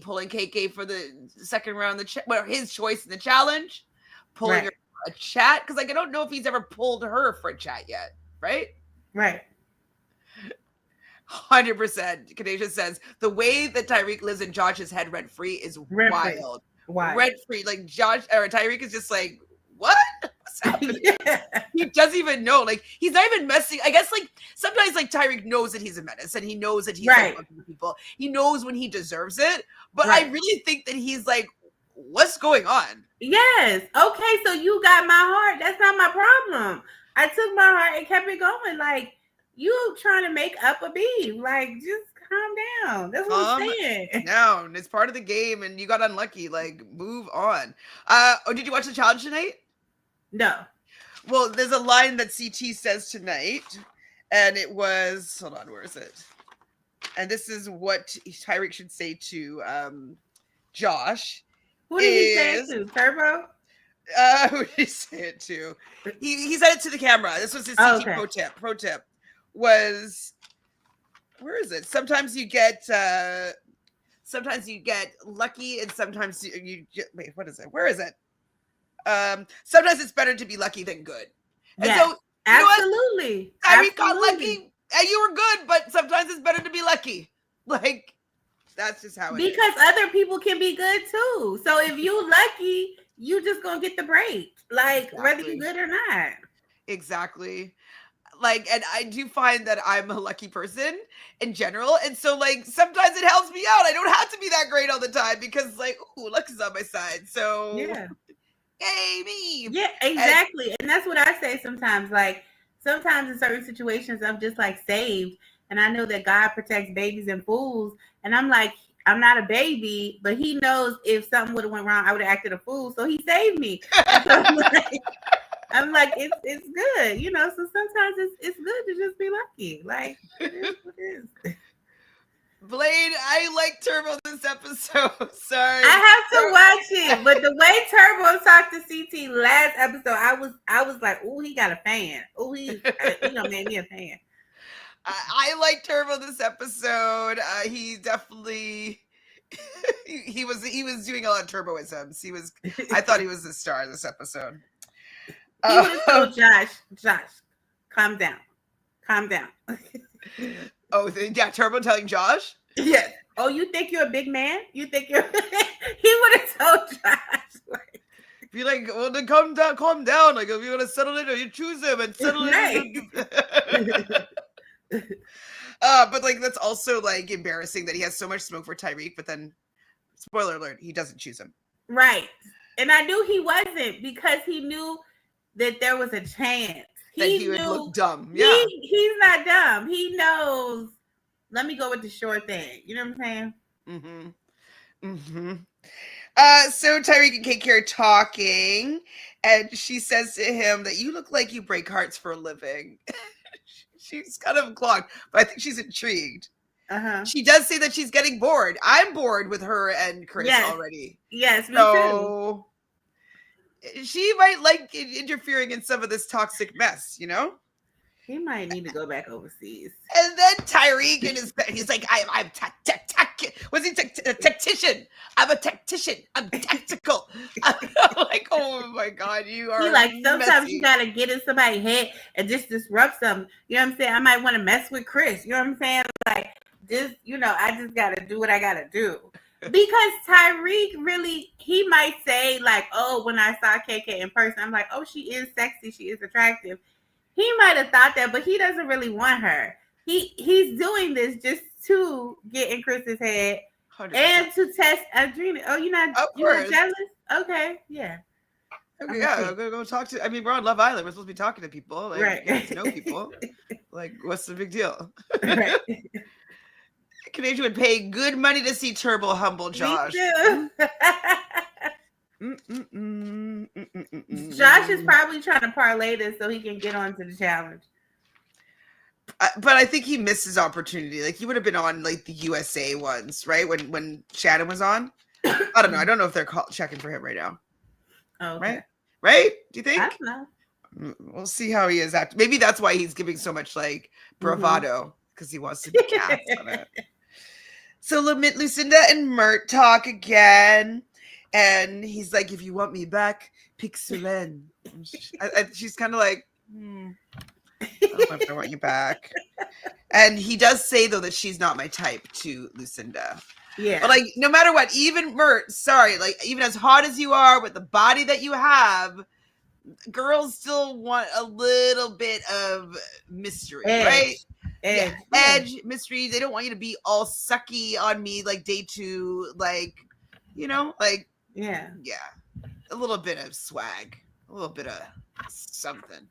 Pulling KK for the second round, his choice in the challenge, pulling her for a chat, because like I don't know if he's ever pulled her for a chat yet. Right? 100%. Kadeja says the way that Tyreek lives in Josh's head rent-free is wild. Rent-free. Like Josh or Tyreek is just like, what? What's happening? He doesn't even know. Like he's not even messing. I guess like sometimes like Tyreek knows that he's a menace and he knows that he's like fucking people. He knows when he deserves it. But I really think that he's like, what's going on? Yes. Okay, so you got my heart. That's not my problem. I took my heart and kept it going. Like, you trying to make up a beef. Like, just calm down. That's what I'm saying. No, it's part of the game and you got unlucky. Like, move on. Did you watch the challenge tonight? No. Well, there's a line that CT says tonight, and it was, hold on, where is it? And this is what Tyreek should say to Josh. Who did he say it to? Turbo? Who did he say it to? He said it to the camera. This was his CT pro tip. Was, where is it? Sometimes you get lucky, and sometimes you wait. What is it? Where is it? Sometimes it's better to be lucky than good. And so, absolutely. Tyreek got lucky, and you were good, but sometimes it's better to be lucky. Like that's just how it is. Because other people can be good too. So if you lucky, you just gonna get the break. Like whether you good or not. Exactly. Like, and I do find that I'm a lucky person in general. And so, like, sometimes it helps me out. I don't have to be that great all the time because, like, ooh, luck is on my side. So, yay, me. Yeah, exactly. And that's what I say sometimes. Like, sometimes in certain situations, I'm just, like, saved. And I know that God protects babies and fools. And I'm like, I'm not a baby, but he knows if something would have went wrong, I would have acted a fool. So he saved me. I'm like, it's good, you know. So sometimes it's good to just be lucky. Like it is what it is. Blade, I like Turbo this episode. Sorry, I have to watch it, but the way Turbo talked to CT last episode, I was like, oh, he got a fan. Oh, he made me a fan. I like Turbo this episode. He definitely He was doing a lot of turboisms. I thought he was the star of this episode. He would have told Josh, calm down. Calm down. Turbo telling Josh? Yes. Oh, you think you're a big man? You think you're he would have told Josh. Like, be like, well, then calm down. Like, if you want to settle it, or you choose him and settle it. But like, that's also like embarrassing that he has so much smoke for Tyreek, but then, spoiler alert, he doesn't choose him. Right. And I knew he wasn't, because he knew that there was a chance. He would look dumb. Yeah. He's not dumb. He knows, let me go with the sure thing. You know what I'm saying? Mm-hmm. Mm-hmm. So Tyreek and KK are talking, and she says to him that you look like you break hearts for a living. She's kind of clogged, but I think she's intrigued. Uh-huh. She does say that she's getting bored. I'm bored with her and Chris already. Yes, me too. She might like interfering in some of this toxic mess, you know? He might need to go back overseas. And then Tyreek in his bed, he's like, I'm was he tactician? I'm a tactician. I'm tactical. I'm like, oh my God, you are. He like, sometimes messy. you gotta get in somebody's head and just disrupt something. You know what I'm saying? I might want to mess with Chris. You know what I'm saying? Like, just, I just gotta do what I gotta do. Because Tyreek really, he might say like, oh, when I saw KK in person, I'm like, oh, she is sexy, she is attractive. He might have thought that, but he doesn't really want her. He's doing this just to get in Chris's head 100%. And to test Adrena. Oh, you're not jealous? Okay, yeah. Okay, yeah, I'm gonna go talk to. I mean, we're on Love Island. We're supposed to be talking to people, like, right? Get to know people. Like, what's the big deal? Right. Canadian would pay good money to see Turbo humble Josh. Me too. Josh is probably trying to parlay this so he can get onto the challenge. But I think he missed his opportunity. Like, he would have been on like the USA ones, right? When Shannon was on. I don't know. I don't know if they're checking for him right now. Oh, okay. Right? Do you think? I don't know. We'll see how he is after. Maybe that's why he's giving so much like bravado, because he wants to be cast on it. So Lucinda and Mert talk again, and he's like, "If you want me back, pick Selene." She's kind of like, I don't know if I want you back. And he does say though that she's not my type to Lucinda. Yeah. But like, no matter what, even Mert, like, even as hot as you are with the body that you have, girls still want a little bit of mystery, right? Edge, mystery. They don't want you to be all sucky on me like day 2, like, like, yeah, a little bit of swag, a little bit of something,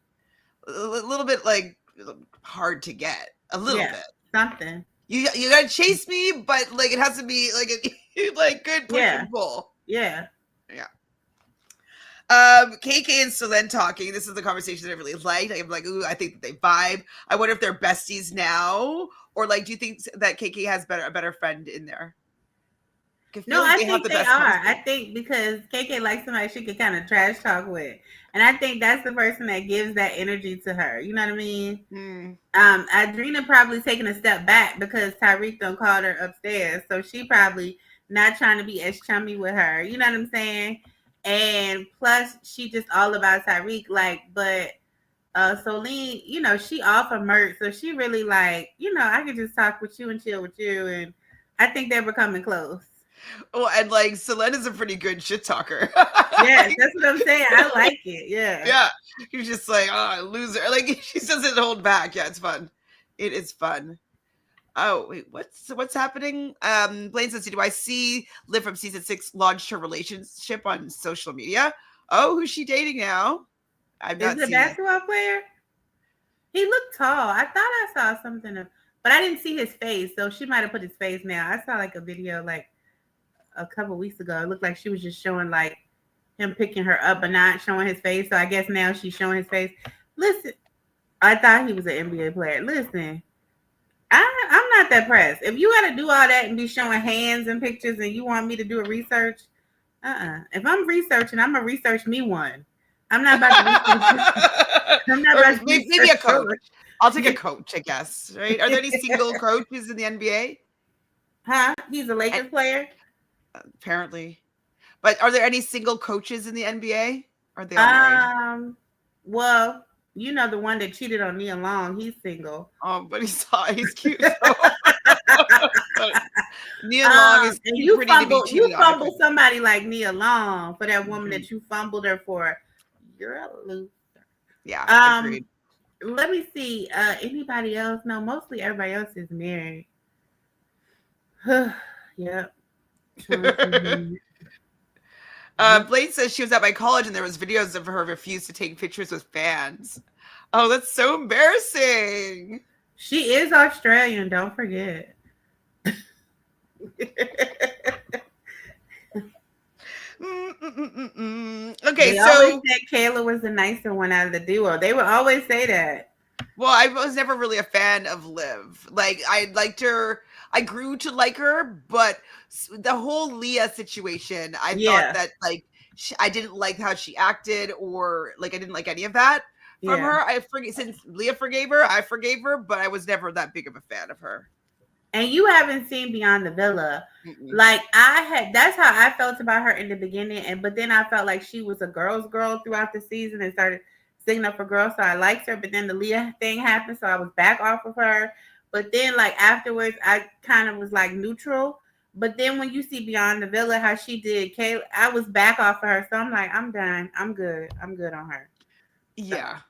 a little bit like hard to get, a little bit something. You gotta chase me, but like it has to be like a like good push and pull. Yeah. KK and Selene talking. This is the conversation that I really liked. I'm like, ooh, I think that they vibe. I wonder if they're besties now, or like, do you think that KK has a better friend in there? No, I think they are. I think because KK likes somebody she can kind of trash talk with, and I think that's the person that gives that energy to her. You know what I mean? Adrena probably taking a step back because Tyreek done called her upstairs, so she probably not trying to be as chummy with her. You know what I'm saying? And plus, she just all about Tyreek. Like, but Selene, she off of Mert, so she really like, I could just talk with you and chill with you, and I think they're becoming close. Oh, and like Selene is a pretty good shit talker. Yes, that's what I'm saying. I like it. Yeah. Yeah. You're just like, oh, loser. Like, she doesn't hold back. Yeah, it's fun. It is fun. Oh, wait, what's happening? Blaine says, do I see Liv from season 6 launched her relationship on social media? Oh, who's she dating now? Is it a basketball player? He looked tall. I thought I saw something, but I didn't see his face. So she might have put his face now. I saw like a video like a couple weeks ago. It looked like she was just showing like him picking her up, but not showing his face. So I guess now she's showing his face. Listen, I thought he was an NBA player. Listen, I'm not that pressed. If you got to do all that and be showing hands and pictures and you want me to do a research, if I'm researching, I'm going to research me one. I'm not about to research. I'm not about to maybe a coach. I'll take a coach, I guess. Right? Are there any single coaches in the NBA? Huh? He's a Lakers player? apparently. But are there any single coaches in the NBA? Are they all married? Um, well, you know the one that cheated on Nia Long, he's single. Oh, but he's cute though. But Nia Long is And too pretty to be you cheated on, I fumble think. somebody like Nia Long for that woman Mhm. that you fumbled her for. You're a loser. Yeah, Um, agreed. let me see. Anybody else? No, mostly everybody else is married. Yep. Trump is married. Yep. Blade says she was at my college and there was videos of her refused to take pictures with fans. Oh, that's so embarrassing. She is Australian, don't forget. Okay, They always so said Kayla was the nicer one out of the duo. They would always say that. well, I was never really a fan of Liv. Like I liked her. I grew to like her, but the whole Leah situation, I thought Yeah, that like I didn't like how she acted, or like I didn't like any of that from yeah. her. I forget since Leah forgave her, I forgave her, but I was never that big of a fan of her. And you haven't seen Beyond the Villa. Mm-mm. Like I had, that's how I felt about her in the beginning. And but then I felt like she was a girl's girl throughout the season and started singing up for girls. So I liked her. But then the Leah thing happened, so I was back off of her. But then like afterwards, I kind of was like neutral. But then when you see Beyond the Villa, how she did Kayla, I was back off of her. So I'm like, I'm done. I'm good. I'm good on her. So Yeah.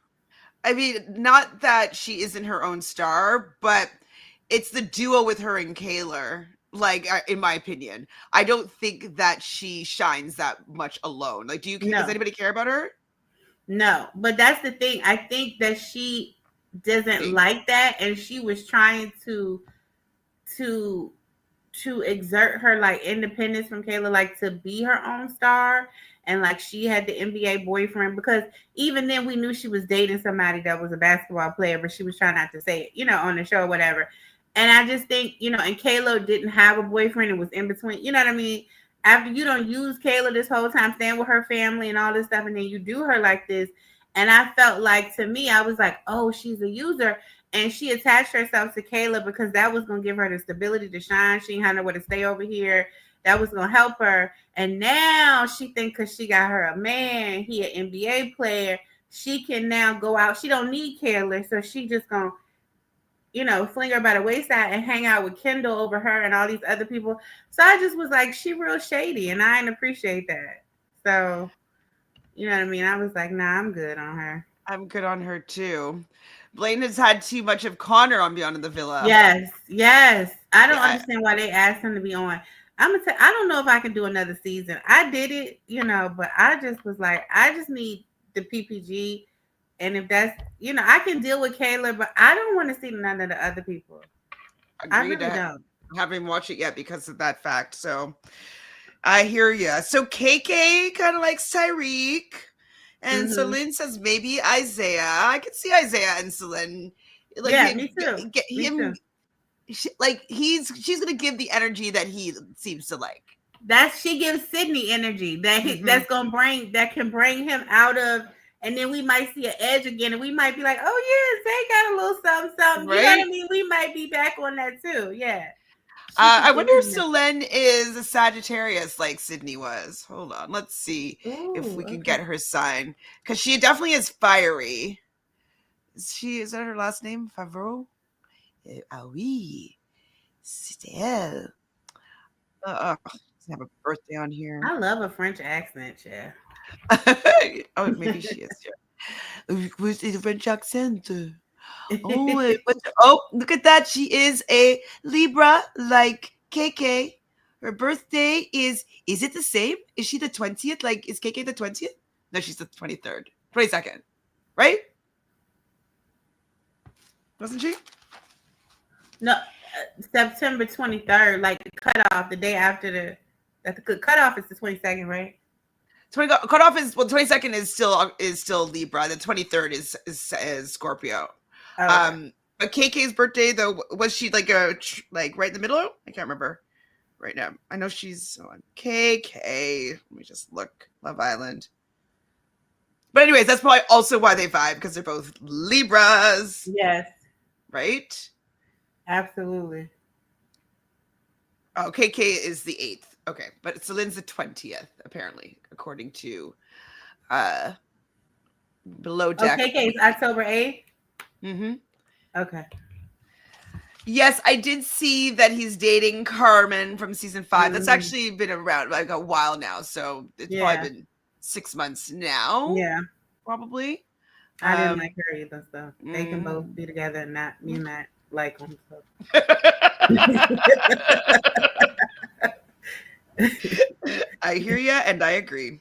I mean, not that she isn't her own star, but it's the duo with her and Kaylor. Like, in my opinion, I don't think that she shines that much alone. Like, does no. anybody care about her? No, but that's the thing. I think that she doesn't Think. like that, and she was trying to to exert her like independence from Kayla, like to be her own star, and like she had the NBA boyfriend because even then we knew she was dating somebody that was a basketball player, but she was trying not to say it, on the show or whatever. And I just think, and Kayla didn't have a boyfriend; it was in between. You know what I mean? After you don't use Kayla this whole time, staying with her family and all this stuff, and then you do her like this. And I felt like, to me, I was like, oh, she's a user. And she attached herself to Kayla because that was going to give her the stability to shine. She had nowhere to stay over here. That was going to help her. And now she thinks because she got her a man, he an NBA player, she can now go out. She don't need Kayla. So she just going to, fling her by the wayside and hang out with Kendall over her and all these other people. So I just was like, she real shady. And I didn't appreciate that. So, you know what I mean? I was like, nah, I'm good on her. I'm good on her too. Blaine has had too much of Connor on Beyond the Villa. Yes, yes. I don't Yeah, understand why they asked him to be on. I'm gonna. I don't know if I can do another season. I did it, but I just was like, I just need the PPG, and if that's, I can deal with Kayla, but I don't want to see none of the other people. I agreed. really I don't. haven't watched it yet because of that fact. So I hear you. So KK kind of likes Tyreek. And Hmm. Celine says maybe Isaiah. I could see Isaiah and Celine. Like Yeah, me too. get Me him too. like she's gonna give the energy that he seems to like. She gives Sydney energy Hmm. that can bring him out of, and then we might see an edge again, and we might be like, oh yeah, they got a little something, something. You know what Right? I mean? We might be back on that too. Yeah, she can I give wonder if him that. Celine is a Sagittarius like Sydney was. Hold on, let's see if Ooh, we can okay. get her sign because she definitely is fiery. Is that her last name? Favreau? Ah oui, still. Doesn't have a birthday on here. I love a French accent. Yeah. Oh, maybe she is. Yeah. With a French accent. Oh, look at that. She is a Libra like KK. Her birthday is it the same? Is she the 20th? Like, is KK the 20th? No, she's the 23rd. 22nd. Right? Wasn't she? No, September 23rd, like the cutoff, the day after the cutoff is the 22nd, right? 20 cutoff is, well, 22nd is still Libra. The 23rd is Scorpio. Oh, okay. But KK's birthday though, was she like like right in the middle? I can't remember right now. I know she's on KK. Let me just look. Love Island. But anyways, that's probably also why they vibe because they're both Libras, Yes, right? absolutely. Oh, KK is the 8th. Okay, but Celine's the 20th, apparently, according to uh Below Oh, Deck. KK is October 8th. Mm-hmm. Okay. Yes, I did see that he's dating Carmen from season 5. That's Mm-hmm. actually been around like a while now, so it's Yeah. probably been 6 months now, Yeah. probably. I didn't Um, like her either, so they can both mm. be together and not me not like them. So. I hear you, and I agree.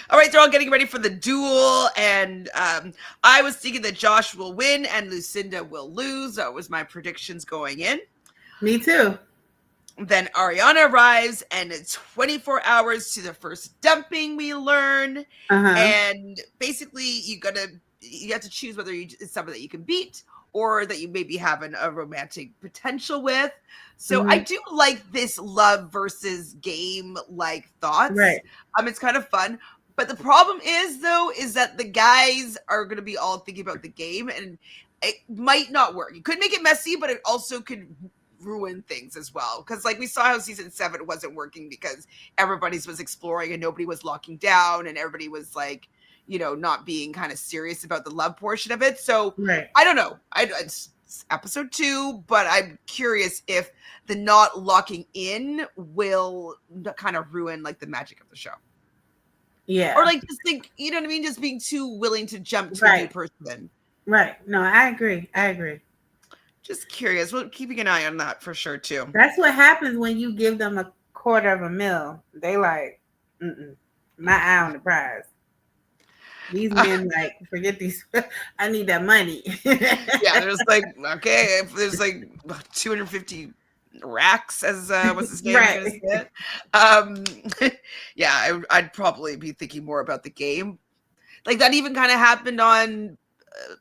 All right, they're all getting ready for the duel, and I was thinking that Josh will win and Lucinda will lose. That was my predictions going in. Me too. Then Ariana arrives, and it's 24 hours to the first dumping, we learn. Uh-huh. And basically, you have to choose whether it's someone that you can beat or that you maybe have a romantic potential with. So I Mm-hmm. do like this love versus game like thoughts. Right. It's kind of fun. But the problem is, though, is that the guys are going to be all thinking about the game, and it might not work. You could make it messy, but it also could ruin things as well, because like we saw how season 7 wasn't working because everybody's was exploring and nobody was locking down and everybody was like, not being kind of serious about the love portion of it. So Right. I don't know. It's episode 2, but I'm curious if the not locking in will kind of ruin like the magic of the show. Yeah. Or like just think, you know what I mean, just being too willing to jump to a new Right. person. Right. No, I agree. I agree. Just curious. Well, keeping an eye on that for sure too. That's what happens when you give them $250,000. They like, my eye on the prize. These men like, forget these. I need that money. Yeah, there's like, okay, if there's like 250 racks, as what's his name Right. gonna say it. Yeah, I'd probably be thinking more about the game. Like that even kind of happened on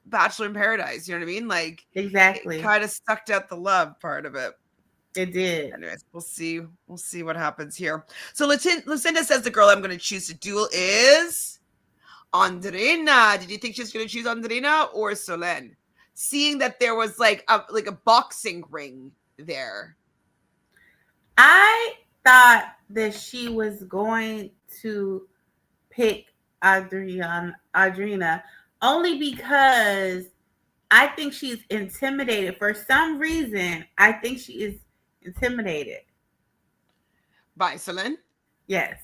Bachelor in Paradise. You know what I mean? Like Exactly. it kind of sucked out the love part of it. It did. Anyways, we'll see. We'll see what happens here. So Lucinda says the girl I'm going to choose to duel is Andrina. Did you think she was going to choose Andrina or Solen? Seeing that there was like a boxing ring there. I thought that she was going to pick Adrina only because I think she's intimidated. For some reason, I think she is intimidated. By Solen? Yes.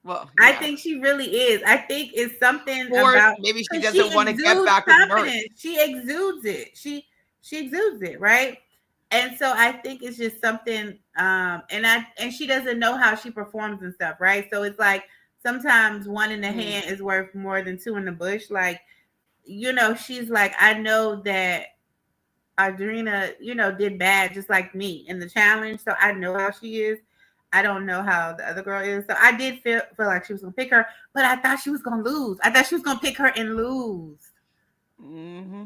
Well, yeah. I think she really is. I think it's something or about maybe she doesn't want to get back confidence. with Mert. She exudes it. She exudes it, right? And so I think it's just something and she doesn't know how she performs and stuff, right? So it's like sometimes one in the hand is worth more than two in the bush. Like, she's like, I know that Adrina, did bad just like me in the challenge. So I know how she is. I don't know how the other girl is. So I did feel like she was gonna pick her, but I thought she was gonna lose. I thought she was gonna pick her and lose. Mm-hmm.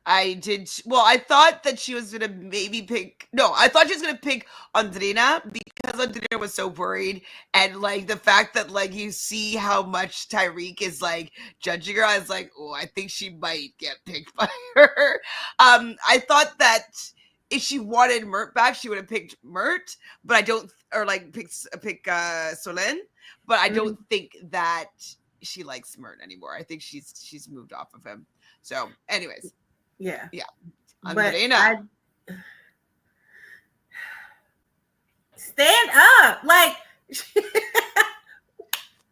I did. Well, I thought that she was gonna maybe pick. No, I thought she was gonna pick Andrina because Andrina was so worried, and like the fact that like you see how much Tyreek is like judging her. I was like, oh, I think she might get picked by her. I thought that if she wanted Mert back, she would have picked Mert, but I don't, or like pick Solen, but I don't think that she likes Mert anymore. I think she's moved off of him. So, anyways. Yeah. Andrina. Stand up. Like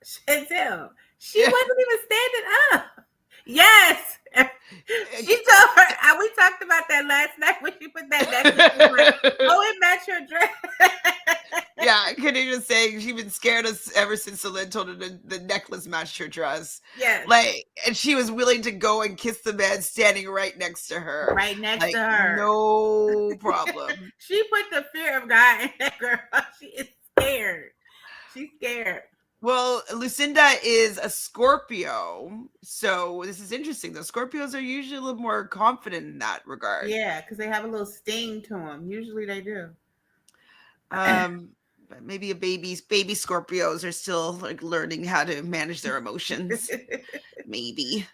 Chantele. She wasn't even standing up. Yes. She told her, we talked about that last night when she put that necklace. Like, oh, it matched her dress. Yeah, Khadijah's saying she's been scared ever since Celine told her the necklace matched her dress. Yes. Like, and she was willing to go and kiss the man standing right next to her. Right next to her. No problem. She put the fear of God in that girl. She is scared. She's scared. Well, Lucinda is a Scorpio, so this is interesting. The Scorpios are usually a little more confident in that regard. Yeah, because they have a little sting to them. Usually they do. But maybe baby Scorpios are still like learning how to manage their emotions. Maybe.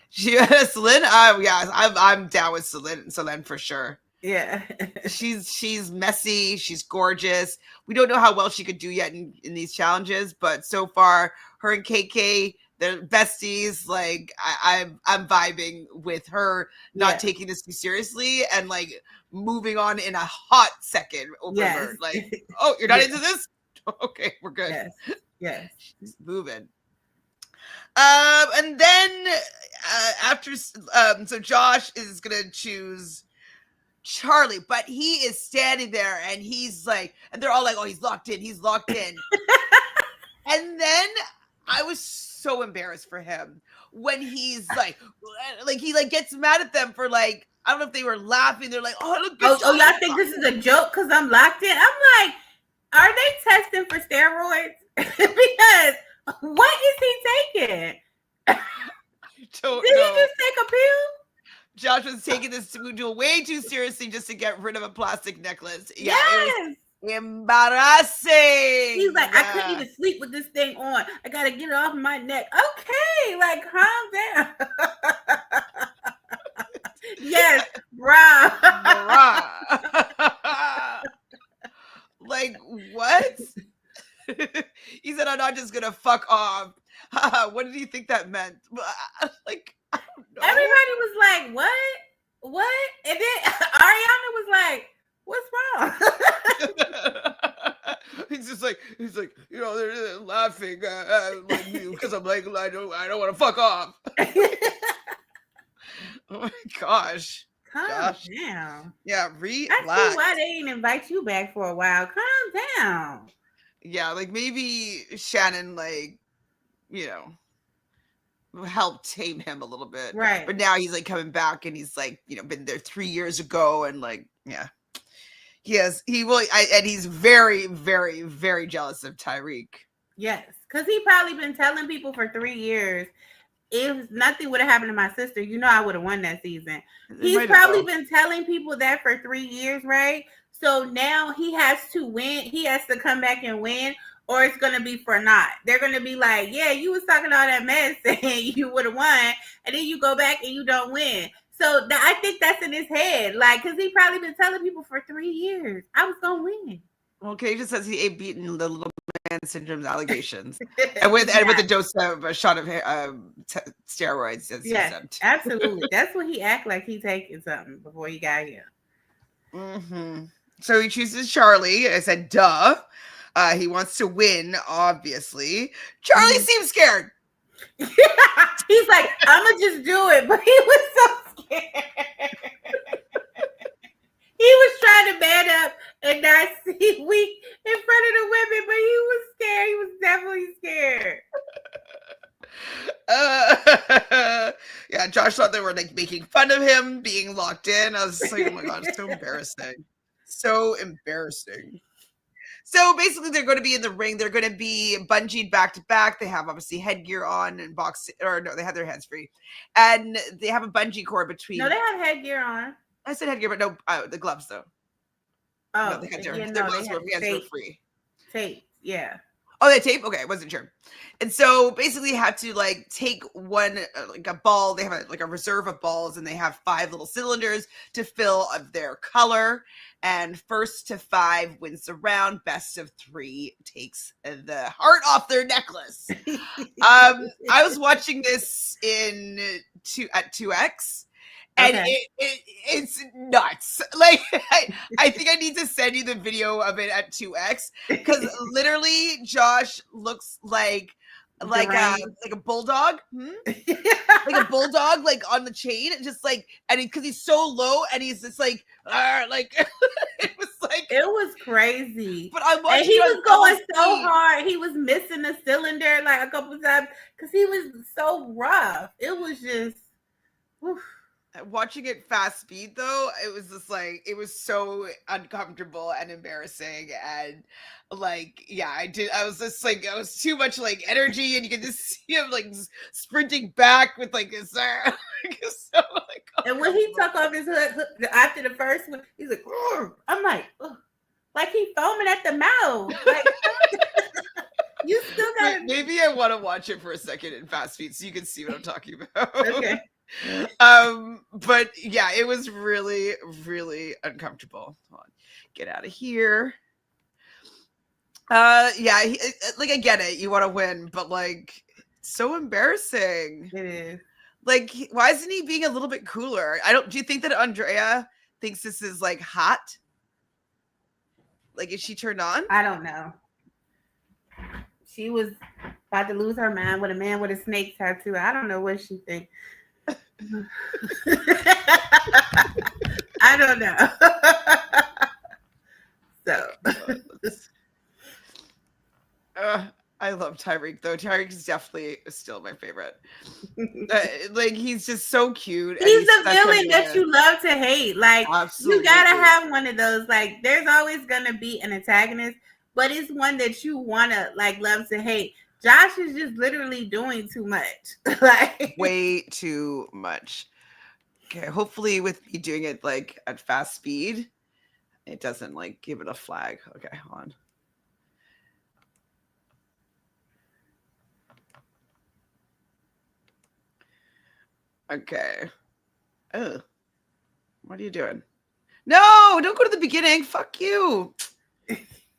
Celine, yeah, I'm down with Celine for sure. Yeah. She's messy. She's gorgeous. We don't know how well she could do yet in these challenges, but so far, her and KK, they're besties. Like I'm vibing with her, not Yeah. taking this too seriously, and like moving on in a hot second over Yes. her. Like, oh, you're not Yeah. into this? Okay, we're good. Yes. Yes. She's moving. And then after, so Josh is gonna choose Charlie, but he is standing there and he's like, and they're all like, oh, he's locked in, he's locked in. And then I was so embarrassed for him when he's like he like gets mad at them for like, I don't know if they were laughing. They're like, oh, look, oh, y'all think this is a joke because I'm locked in? I'm like, are they testing for steroids? Because what is he taking? Did he just take a pill? Josh was taking this duel way too seriously just to get rid of a plastic necklace. Yeah, yes. It was embarrassing. He's like, I couldn't even sleep with this thing on. I gotta get it off my neck. Okay, like calm down. Yes, bruh. Like, what? He said, I'm not just gonna fuck off. What did he think that meant? Like, I don't know. Everybody was like, what? And then Ariana was like, what's wrong? He's like, you know, they're laughing like you because I'm like, I don't want to fuck off. Oh my gosh. Calm down. Yeah, relax. I see why they didn't invite you back for a while. Calm down. Yeah, like maybe Shannon, like, you know, helped tame him a little bit. Right. But now he's like coming back and he's like, you know, been there 3 years ago and like, yeah. And he's very, very, very jealous of Tyreek. Yes, because he probably been telling people for 3 years, if nothing would have happened to my sister, you know, I would have won that season. He's probably been telling people that for 3 years, right? So now he has to win. He has to come back and win, or it's going to be for naught. They're going to be like, yeah, you was talking all that mess and you would have won, and then you go back and you don't win. So I think that's in his head, like, because he probably been telling people for 3 years, I was going to win. Okay, he just says he ain't beaten the little man syndrome's allegations, and with a dose of a shot of steroids. Yeah, absolutely. That's what he act like he taking something before he got here. Mm-hmm. So he chooses Charlie. I said, duh. He wants to win, obviously. Charlie seems scared. He's like, I'ma just do it, but he was so scared. He was trying to man up and not seem weak in front of the women, but he was scared. He was definitely scared. Yeah, Josh thought they were like making fun of him being locked in. I was just like, oh my god, it's so embarrassing. So embarrassing. So basically, they're going to be in the ring. They're going to be bungeed back to back. They have obviously headgear on and they have their hands free, and they have a bungee cord between. No, they have headgear on. I said headgear, but no, the gloves though. Oh, no, their gloves were free. Tape, yeah. Oh, they tape? Okay, I wasn't sure. And so basically, you have to like take one like a ball. They have a reserve of balls, and they have 5 little cylinders to fill of their color. And first to 5 wins the round. Best of 3 takes the heart off their necklace. I was watching this at 2X. And okay. It's nuts. Like, I think I need to send you the video of it at 2X because literally Josh looks like a bulldog, like a bulldog, like on the chain, just like, and because he's so low and he's just like it was crazy. But I'm watching, and he was going so hard. He was missing the cylinder like a couple times because he was so rough. It was just. Oof. Watching it fast speed though, it was just like it was so uncomfortable and embarrassing, and like I was just like I was too much like energy, and you can just see him like sprinting back with like his so, like, and when he took off his hood after the first one, he's like, I'm like he foaming at the mouth. Like you still got. Maybe I want to watch it for a second in fast speed so you can see what I'm talking about. Okay. But yeah, it was really, really uncomfortable. Hold on. Get out of here. Yeah, like I get it. You want to win, but like, so embarrassing. It is. Like, why isn't he being a little bit cooler? I don't. Do you think that Andrea thinks this is like hot? Like, is she turned on? I don't know. She was about to lose her mind with a man with a snake tattoo. I don't know what she thinks. I don't know. So. I love Tyreek though. Tyreek is definitely still my favorite. Like, he's just so cute. He's the villain that you love to hate. Like, absolutely. You gotta have one of those. Like, there's always gonna be an antagonist, but it's one that you wanna like love to hate. Josh is just literally doing too much. Like, way too much. Okay, hopefully with me doing it like at fast speed, it doesn't like give it a flag. Okay, hold on. Okay. Oh, what are you doing? No, don't go to the beginning. Fuck you.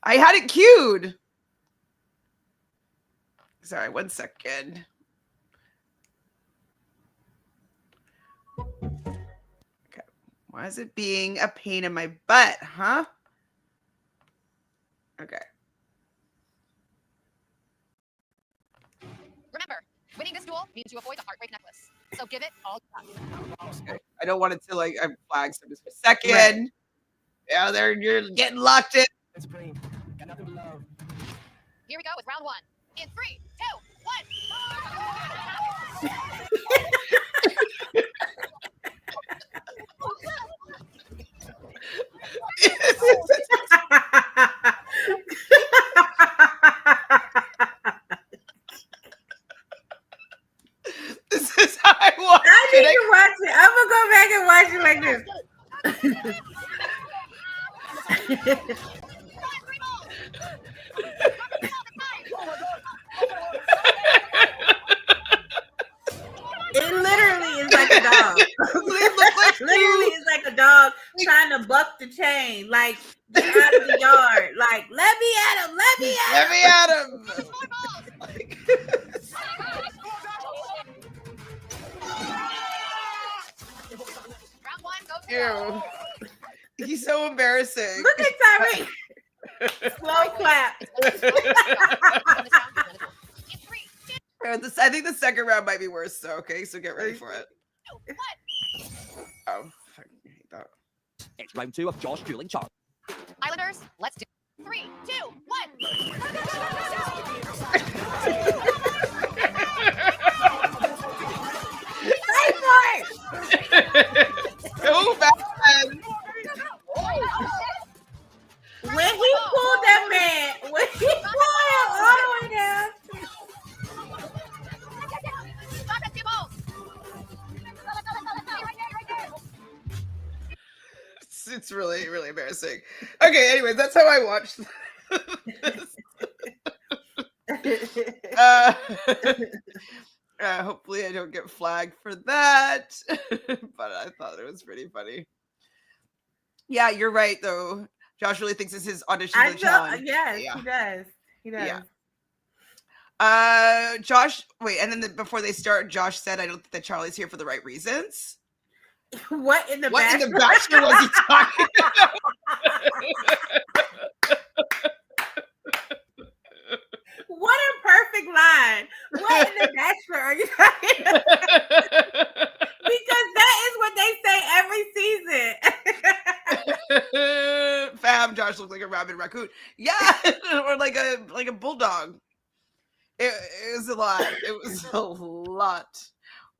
I had it queued. Sorry, 1 second. Okay. Why is it being a pain in my butt, huh? Okay. Remember, winning this duel means you avoid the heartbreak necklace. So give it all you got. Okay. I don't want it to like flag so just for a second. Right. Yeah, you're getting locked in. It's pretty. Got nothing but love. Here we go with round 1. In 3, 2, 1. This is how I watch it. I need to watch it. I'm gonna go back and watch it like this. It literally is like a dog. Literally is like a dog trying to buck the chain. Like, get out of the yard. Like, let me at him. Let me at him. Let me at him. round 1, go to Ew. He's so embarrassing. Look at Tyreek. Slow clap. I think the second round might be worse, though. Okay, so get ready for it. Oh, I hate that. It's round 2 of Josh dueling Charlie. Islanders, let's do 3, 2, 1. So bad. When he pulled that man, when he pulled him all the way down. It's really, really embarrassing. Okay, anyways, that's how I watched this. Hopefully I don't get flagged for that. But I thought it was pretty funny. Yeah, you're right, though. Josh really thinks it's his audition for the challenge. Yes, yeah. He does. He does. Yeah. Josh, wait, and then before they start, Josh said, I don't think that Charlie's here for the right reasons. What in the Bachelor was he talking about? What a perfect line. What in the Bachelor are you talking about? Because that is what they say every season. Fam, Josh looked like a rabid raccoon. Yeah, or like a bulldog. It was a lot. It was a lot.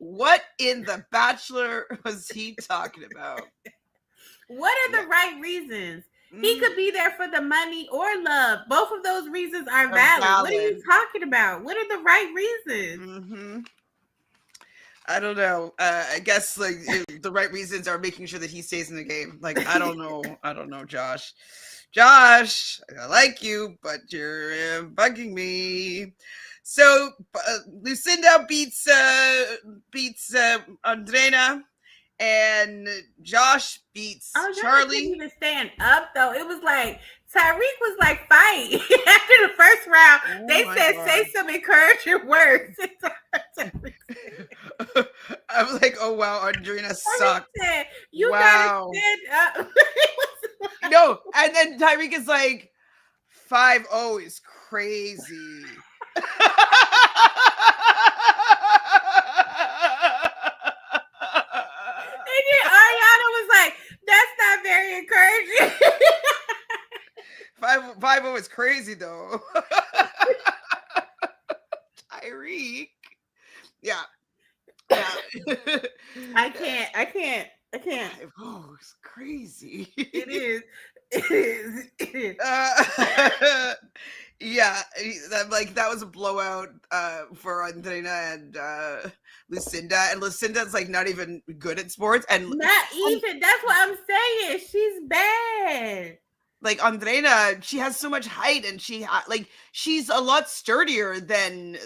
What in the Bachelor was he talking about? What are the right reasons? He could be there for the money or love. Both of those reasons are valid. What are you talking about? What are the right reasons? Mm-hmm. I don't know. I guess like the right reasons are making sure that he stays in the game. Like, I don't know. I don't know, Josh. Josh, I like you, but you're bugging me. So Lucinda beats Andrea, And Josh beats Oh, y'all couldn't Charlie. even stand up though. It was like Tyreek was like fight after the first round. Oh They my said God. say some encouraging words. I'm like, oh wow, Andrina sucks. Said, you Wow. gotta stand up. No, and then Tyreek is like, 5-0 is crazy. And then Ariana was like, that's not very encouraging. 5-0 is crazy though. Tyreek. Yeah. I can't. 5-0 is crazy. It is. Yeah, that was a blowout for Andrina and Lucinda, and Lucinda's like not even good at sports, and Not even. That's what I'm saying. She's bad. like Andrina, she has so much height, and she's a lot sturdier than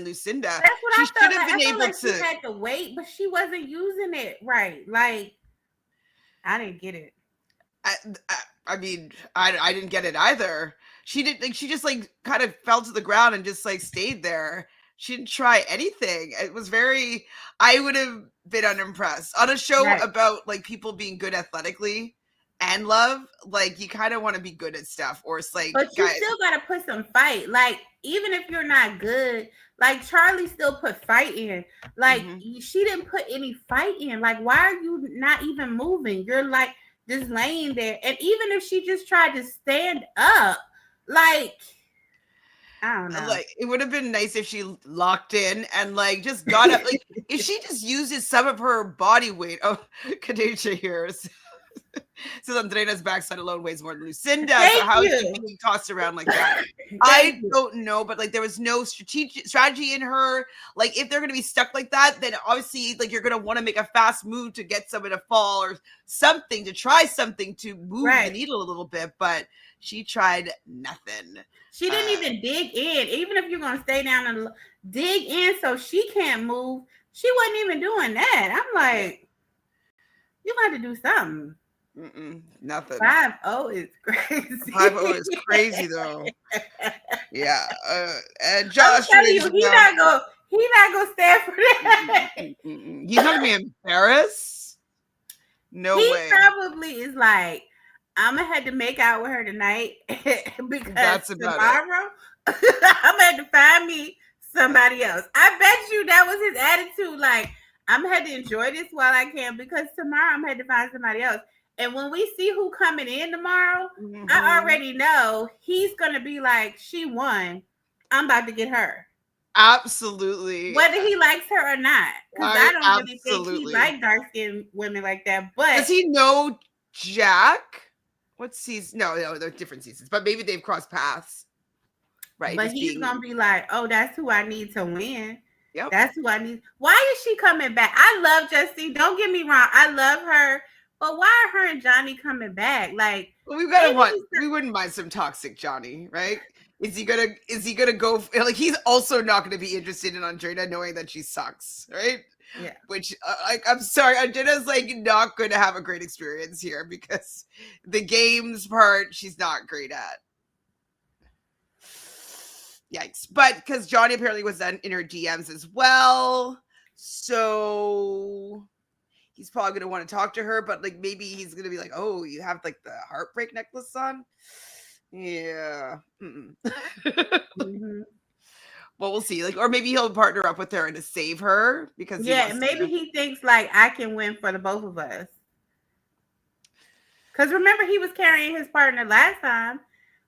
Lucinda. That's what She I should felt have like. been I felt able like to. she had the weight, but she wasn't using it right. Like, I didn't get it. I mean, I didn't get it either. She did she just like kind of fell to the ground and just like stayed there. She didn't try anything. It was very. I would have been unimpressed on a show Right. about like people being good athletically and love. Like you kind of want to be good at stuff, or it's like, But you guys, still gotta put some fight. Like, even if you're not good, like Charlie still put fight in. Like, she didn't put any fight in. Like, why are you not even moving? You're like just laying there. And even if she just tried to stand up, like, I don't know. like it would have been nice if she locked in and like just got up. Like if she just uses some of her body weight. Oh, Khadija here says Andreina's backside alone weighs more than Lucinda. Thank So how is you. she being tossed around like that? Thank I you. don't know, but like there was no strategy in her. Like if they're gonna be stuck like that, then obviously like you're gonna want to make a fast move to get someone to fall or something, to try something to move Right. the needle a little bit, but she tried nothing. She didn't even dig in. Even if you're gonna stay down and dig in so she can't move, she wasn't even doing that. I'm like, you got to do something. Nothing. 5-0 is crazy. 5-0 is crazy though. Yeah. And I'm Josh telling you, wins he's not gonna stand for that. he's not gonna be embarrassed. No He way. probably is like, I'm gonna have to make out with her tonight because That's about tomorrow I'm gonna have to find me somebody else. I bet you that was his attitude. Like, I'm gonna have to enjoy this while I can because tomorrow I'm gonna have to find somebody else. And when we see who coming in tomorrow, I already know he's gonna be like, she won. I'm about to get her. Absolutely. Whether he likes her or not. Because I don't really think he absolutely. like dark-skinned women like that. But Does he know Jack? What season? No, they're different seasons, but maybe they've crossed paths. Right. But just he's being- gonna be like, oh, that's who I need to win. Yep. That's who I need. Why is she coming back? I love Justine. Don't get me wrong. I love her. But why are her and Johnny coming back? Like, Well, we've got to maybe want. he's- We wouldn't mind some toxic Johnny, right? Is he gonna go like he's also not gonna be interested in Andrea knowing that she sucks, right? Yeah. Which I'm sorry, Andrea's like not going to have a great experience here because the games part she's not great at. Yikes! But because Johnny apparently was then in her DMs as well, so he's probably going to want to talk to her. But like maybe he's going to be like, "Oh, you have like the heartbreak necklace on." Yeah. Mhm. Well, we'll see. Like, or maybe he'll partner up with her and to save her because Yeah, maybe he thinks like I can win for the both of us. Because remember, he was carrying his partner last time.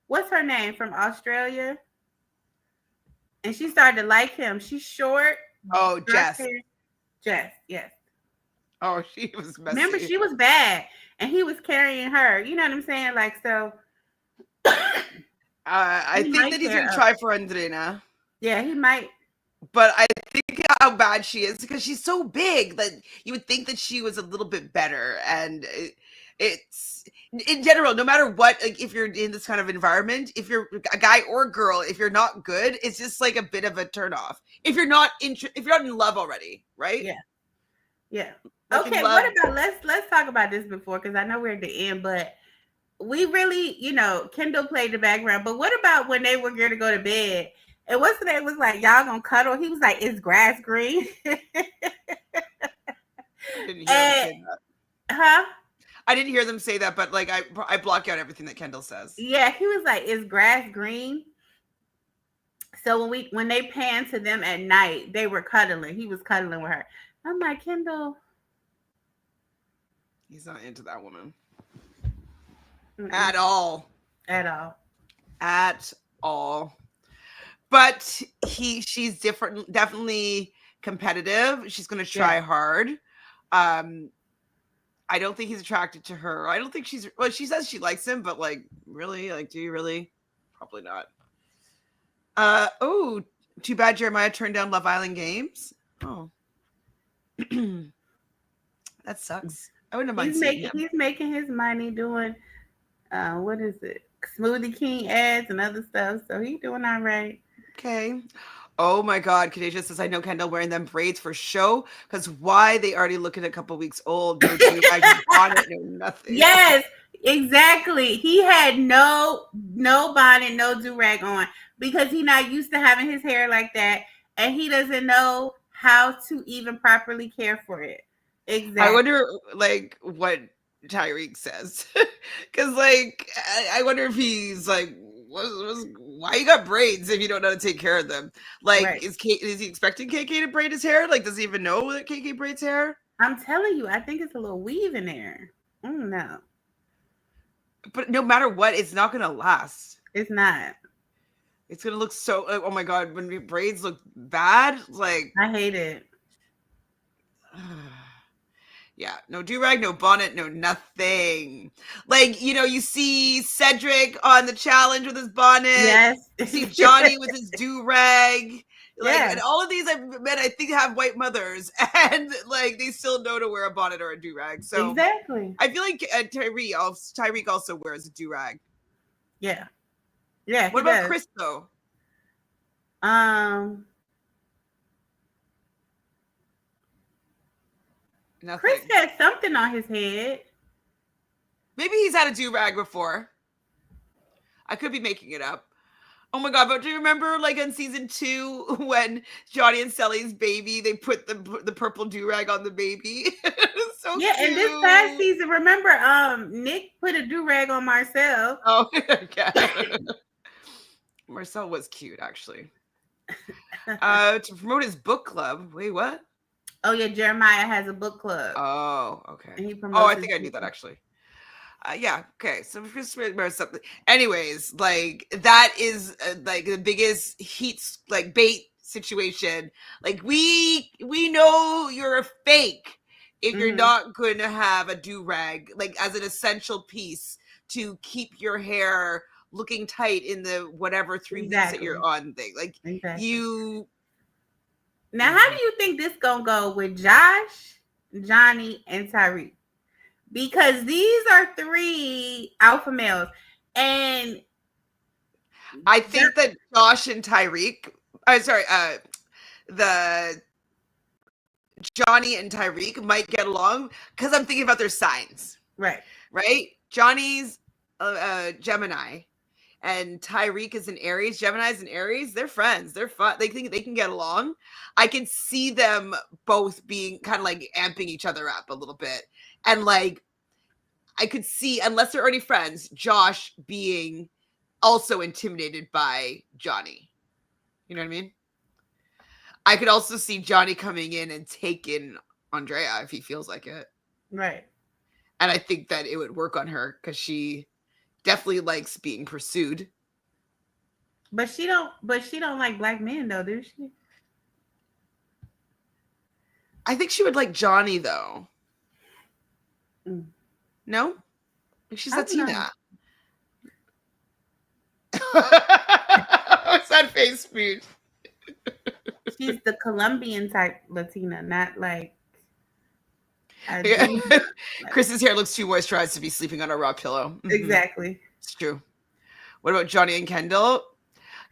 What's her name from Australia? And she started to like him. She's short. Oh, dark Jess. hair. Jess, yes. Oh, she was messy. Remember, she was bad, and he was carrying her. You know what I'm saying? Like, so. I He think might that he's tear gonna up. try for Andrina, Yeah, he might. but I think how bad she is because she's so big that you would think that she was a little bit better. And it's in general, no matter what, like if you're in this kind of environment, if you're a guy or a girl, if you're not good, it's just like a bit of a turn off. If you're not in love already, right? Yeah. Yeah. Like in Okay, love. what about let's talk about this before because I know we're at the end, but we really, Kendall played the background. But what about when they were going to go to bed? And what's the name was like, y'all gonna cuddle? He was like, "Is grass green?" I didn't hear him And, say that. huh? I didn't hear them say that, but like I block out everything that Kendall says. Yeah, he was like, "Is grass green?" So when they panned to them at night, they were cuddling. He was cuddling with her. I'm like, Kendall. He's not into that woman At all. At all. But she's different, definitely competitive. She's going to try hard. I don't think he's attracted to her. I don't think she says she likes him, but like, really? Like, do you really? Probably not. Oh, too bad Jeremiah turned down Love Island games. Oh. That sucks. I wouldn't have mind seeing him. He's making his money doing, what is it? Smoothie King ads and other stuff. So he's doing all right. Okay. Oh my God. Kadeja says, I know Kendall wearing them braids for show. Because why? They already looking a couple weeks old. No I bonnet, no nothing. Yes, exactly. He had no bonnet, no do-rag on because he's not used to having his hair like that. And he doesn't know how to even properly care for it. Exactly. I wonder like what Tyreek says. Because like, I wonder if he's like, why you got braids if you don't know how to take care of them? Like, right. Is he expecting KK to braid his hair? Like, does he even know that KK braids hair? I'm telling you, I think it's a little weave in there. I don't know. But no matter what, it's not going to last. It's not. It's going to look so, oh my God, when braids look bad, like. I hate it. Yeah, no do-rag, no bonnet, no nothing. Like, you see Cedric on the challenge with his bonnet. Yes. You see Johnny with his do-rag. Like, and all of these men, I think, have white mothers. And, like, they still know to wear a bonnet or a do-rag. So exactly. I feel like Tyreek also wears a do-rag. Yeah. Yeah, what about Chris, though? Nothing. Chris had something on his head. Maybe he's had a do-rag before. I could be making it up. Oh my God, but do you remember like in season 2 when Johnny and Sally's baby, they put the purple do-rag on the baby? So yeah, cute. And this past season, remember Nick put a do-rag on Marcel. Oh, okay. Marcel was cute, actually. To promote his book club. Wait, what? Oh yeah, Jeremiah has a book club. Oh, okay. And he promotes I think I knew that actually. Yeah, okay. So something. Anyways, like that is like the biggest bait situation. Like we know you're a fake if you're not going to have a do-rag like as an essential piece to keep your hair looking tight in the whatever 3 weeks that you're on thing. Like you. Now, how do you think this gonna go with Josh, Johnny, and Tyreek? Because these are 3 alpha males, and I think that Josh and Tyreek. The Johnny and Tyreek might get along because I'm thinking about their signs. Right. Johnny's Gemini. And Tyreek is an Aries. Gemini's an Aries. They're friends. They're fun. They think they can get along. I can see them both being kind of like amping each other up a little bit. And like, I could see, unless they're already friends, Josh being also intimidated by Johnny. You know what I mean? I could also see Johnny coming in and taking Andrea if he feels like it. Right. And I think that it would work on her because she definitely likes being pursued. But she don't like black men though, does she? I think she would like Johnny though. No? She's Latina. What's that face food? She's the Colombian type Latina, not like Chris's hair looks too moisturized to be sleeping on a raw pillow. Exactly. It's true. What about Johnny and Kendall?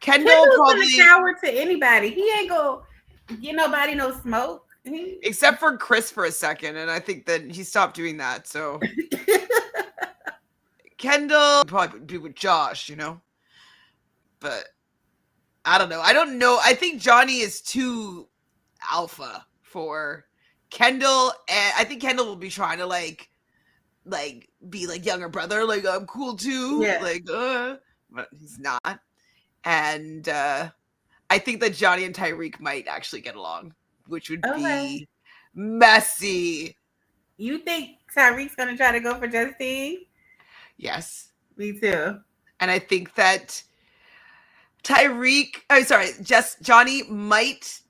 Kendall's probably gonna shower to anybody. He ain't gonna get nobody no smoke. Except for Chris for a second, and I think that he stopped doing that. So Kendall would probably be with Josh, but I don't know. I think Johnny is too alpha for Kendall, and I think Kendall will be trying to like be like younger brother, like I'm cool too, but he's not. And I think that Johnny and Tyreek might actually get along, which would be messy. You think Tyreek's gonna try to go for Justine? Yes, me too. And I think that Johnny might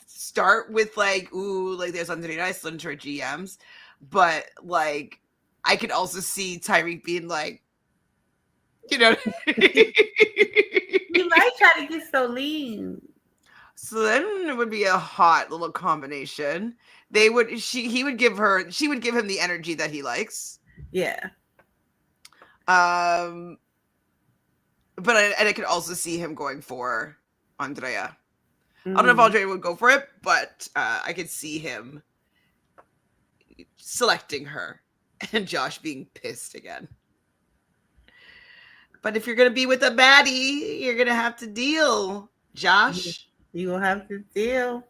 start with like, ooh, like there's Andrea Iceland to her GMs, but like I could also see Tyreek being like, He might try to get so lean. So then it would be a hot little combination. She would give him the energy that he likes. Yeah. But I could also see him going for Andrea. I don't know if Andrea would go for it, but I could see him selecting her and Josh being pissed again. But if you're going to be with a baddie, you're going to have to deal, Josh. You will have to deal.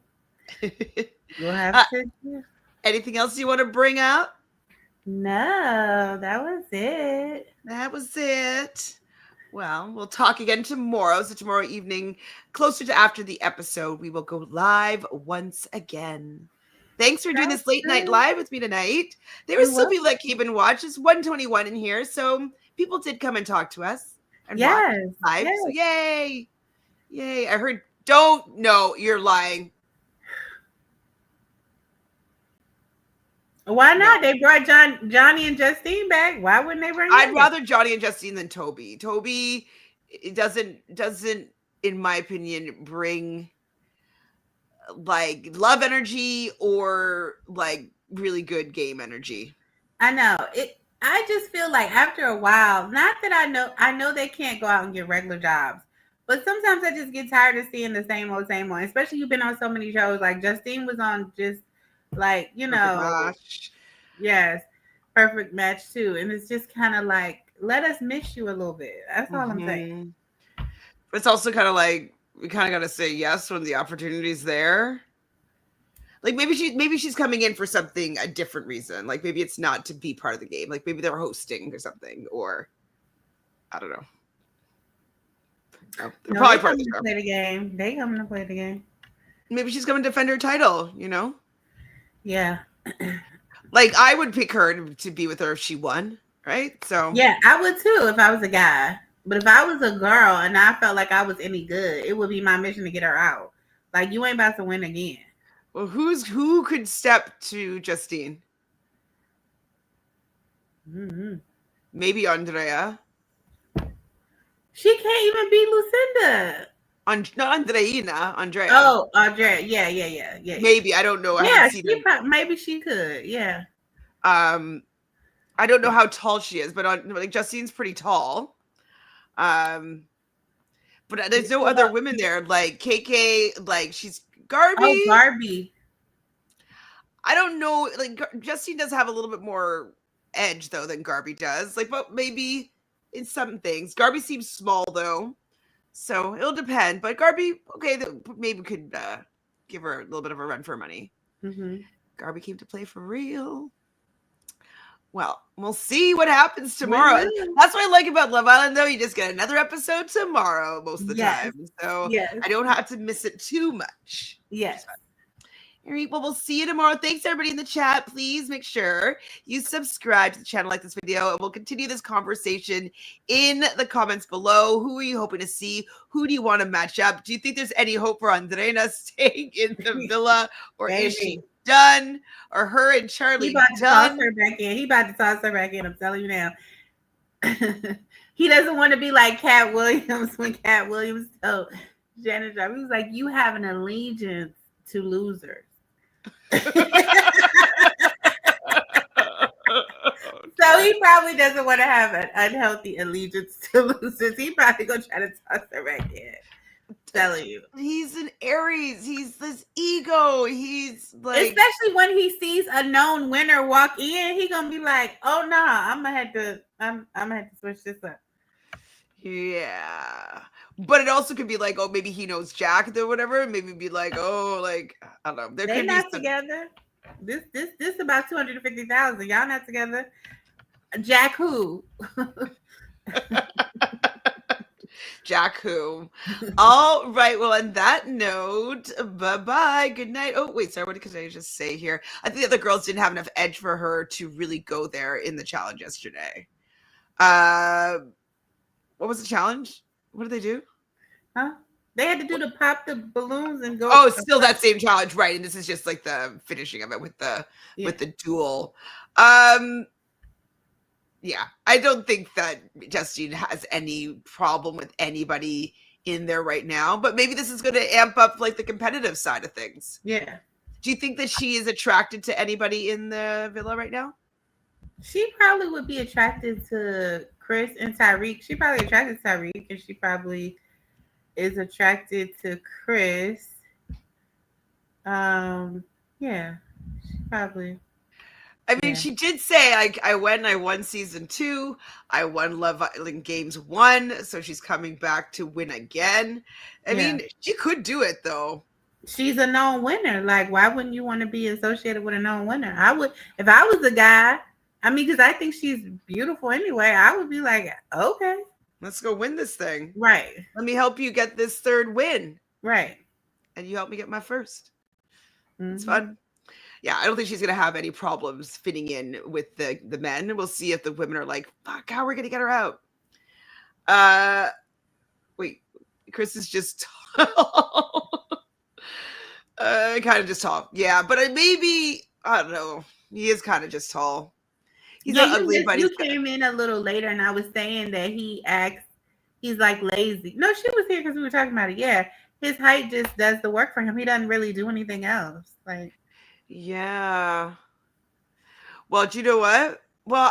You'll have to deal. Anything else you want to bring up? No, that was it. That was it. Well, we'll talk again tomorrow. So tomorrow evening, closer to after the episode, we will go live once again. Thanks for doing this late night live with me tonight. There were still people that keep and watch. It's 1:21 in here, so people did come and talk to us and watch live. Yes. So yay! Yay! I heard. Don't know. You're lying. Why not? No. They brought Johnny and Justine back. Why wouldn't they bring? I'd rather Johnny and Justine than Toby. Toby, it doesn't, in my opinion, bring like love energy or like really good game energy. I know it. I just feel like after a while, not that I know they can't go out and get regular jobs, but sometimes I just get tired of seeing the same old. Especially you've been on so many shows. Like Justine was on just like, yes, Perfect Match too. And it's just kind of like, let us miss you a little bit. That's all I'm saying. But it's also kind of like, we kind of got to say yes when the opportunity's there. Like maybe she's coming in for something, a different reason. Like maybe it's not to be part of the game. Like maybe they're hosting or something, or I don't know. No, they're probably part of the show. Play the game. They coming to play the game. Maybe she's coming to defend her title, Yeah. Like I would pick her to be with her if she won, right? So yeah, I would too if I was a guy. But if I was a girl and I felt like I was any good, it would be my mission to get her out. Like you ain't about to win again. Well, who could step to Justine? Mm-hmm. Maybe Andrea. She can't even beat Lucinda. Not Andreina, Andrea. Oh, Andrea. Yeah. Maybe. I don't know. Maybe she could. Yeah. I don't know how tall she is, but like Justine's pretty tall. But there's no other women there. Like KK, like she's Garby. Oh, Garby. I don't know. Like Justine does have a little bit more edge though than Garby does. Like, but maybe in some things. Garby seems small though. So it'll depend, but Garby, okay, maybe could give her a little bit of a run for money. Mm-hmm. Garby came to play for real. Well, we'll see what happens tomorrow. That's what I like about Love Island, though. You just get another episode tomorrow most of the time. So I don't have to miss it too much. Yes. All right, well, we'll see you tomorrow. Thanks, everybody in the chat. Please make sure you subscribe to the channel, like this video, and we'll continue this conversation in the comments below. Who are you hoping to see? Who do you want to match up? Do you think there's any hope for Andrea staying in the villa, or is she done? Or her and Charlie done? Toss her back in. He about to toss her back in. I'm telling you now. He doesn't want to be like Cat Williams when Cat Williams told Janet Drive. He was like, you have an allegiance to losers. So he probably doesn't want to have an unhealthy allegiance to losers. He probably gonna try to toss her back in. telling you. He's an Aries. He's this ego. He's like, especially when he sees a known winner walk in, he gonna be like, "Oh no, I'm gonna have to switch this up." yeah. But it also could be like, oh, maybe he knows Jack or whatever. Maybe be like, oh, like I don't know. There They could not be some... together. This about 250,000. Y'all not together. Jack who? Jack who? All right. Well, on that note, bye-bye. Good night. Oh, wait, sorry. What could I just say here? I think the other girls didn't have enough edge for her to really go there in the challenge yesterday. What was the challenge? What did they do? Huh? They had to do the pop the balloons and go. Oh, still that same challenge, right? And this is just like the finishing of it with the duel. Yeah, I don't think that Justine has any problem with anybody in there right now, but maybe this is going to amp up like the competitive side of things. Yeah. Do you think that she is attracted to anybody in the villa right now? She probably would be attracted to Chris and Tyreek. She probably attracted to Tyreek, and she probably is attracted to Chris. Yeah, she probably. I mean, she did say, I won season 2. I won Love Island Games 1. So she's coming back to win again. I mean, she could do it, though. She's a known winner. Like, why wouldn't you want to be associated with a known winner? I would, if I was a guy, I mean, because I think she's beautiful anyway, I would be like, okay. Let's go win this thing. Right. Let me help you get this 3rd win. Right. And you help me get my 1st. Mm-hmm. It's fun. Yeah, I don't think she's going to have any problems fitting in with the men. We'll see if the women are like, fuck, how are we going to get her out? Wait, Chris is just tall. Kind of just tall. Yeah, but maybe, I don't know. He is kind of just tall. He's not ugly, but you came in a little later and I was saying that he's like lazy. No, she was here because we were talking about it. Yeah, his height just does the work for him. He doesn't really do anything else. Like, yeah. Well, do you know what? Well,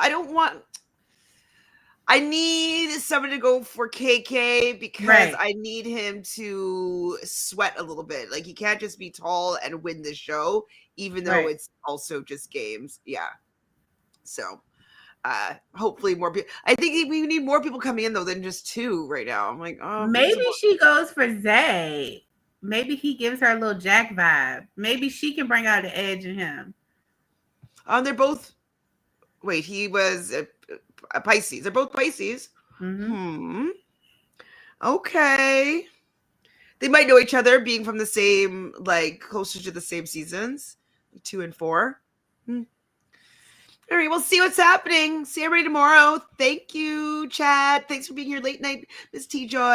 I need someone to go for KK because I need him to sweat a little bit. Like, he can't just be tall and win the show, even though it's also just games. Yeah. So, hopefully more people. I think we need more people coming in, though, than just 2 right now. I'm like, oh. Maybe she goes for Zay. Maybe he gives her a little Jack vibe. Maybe she can bring out the edge in him. They're both. Wait, he was a Pisces. They're both Pisces. Mm-hmm. Okay. They might know each other, being from the same, like, closer to the same seasons, 2 and 4. All right, we'll see what's happening. See everybody tomorrow. Thank you, chat. Thanks for being here late night, Miss Tjoy.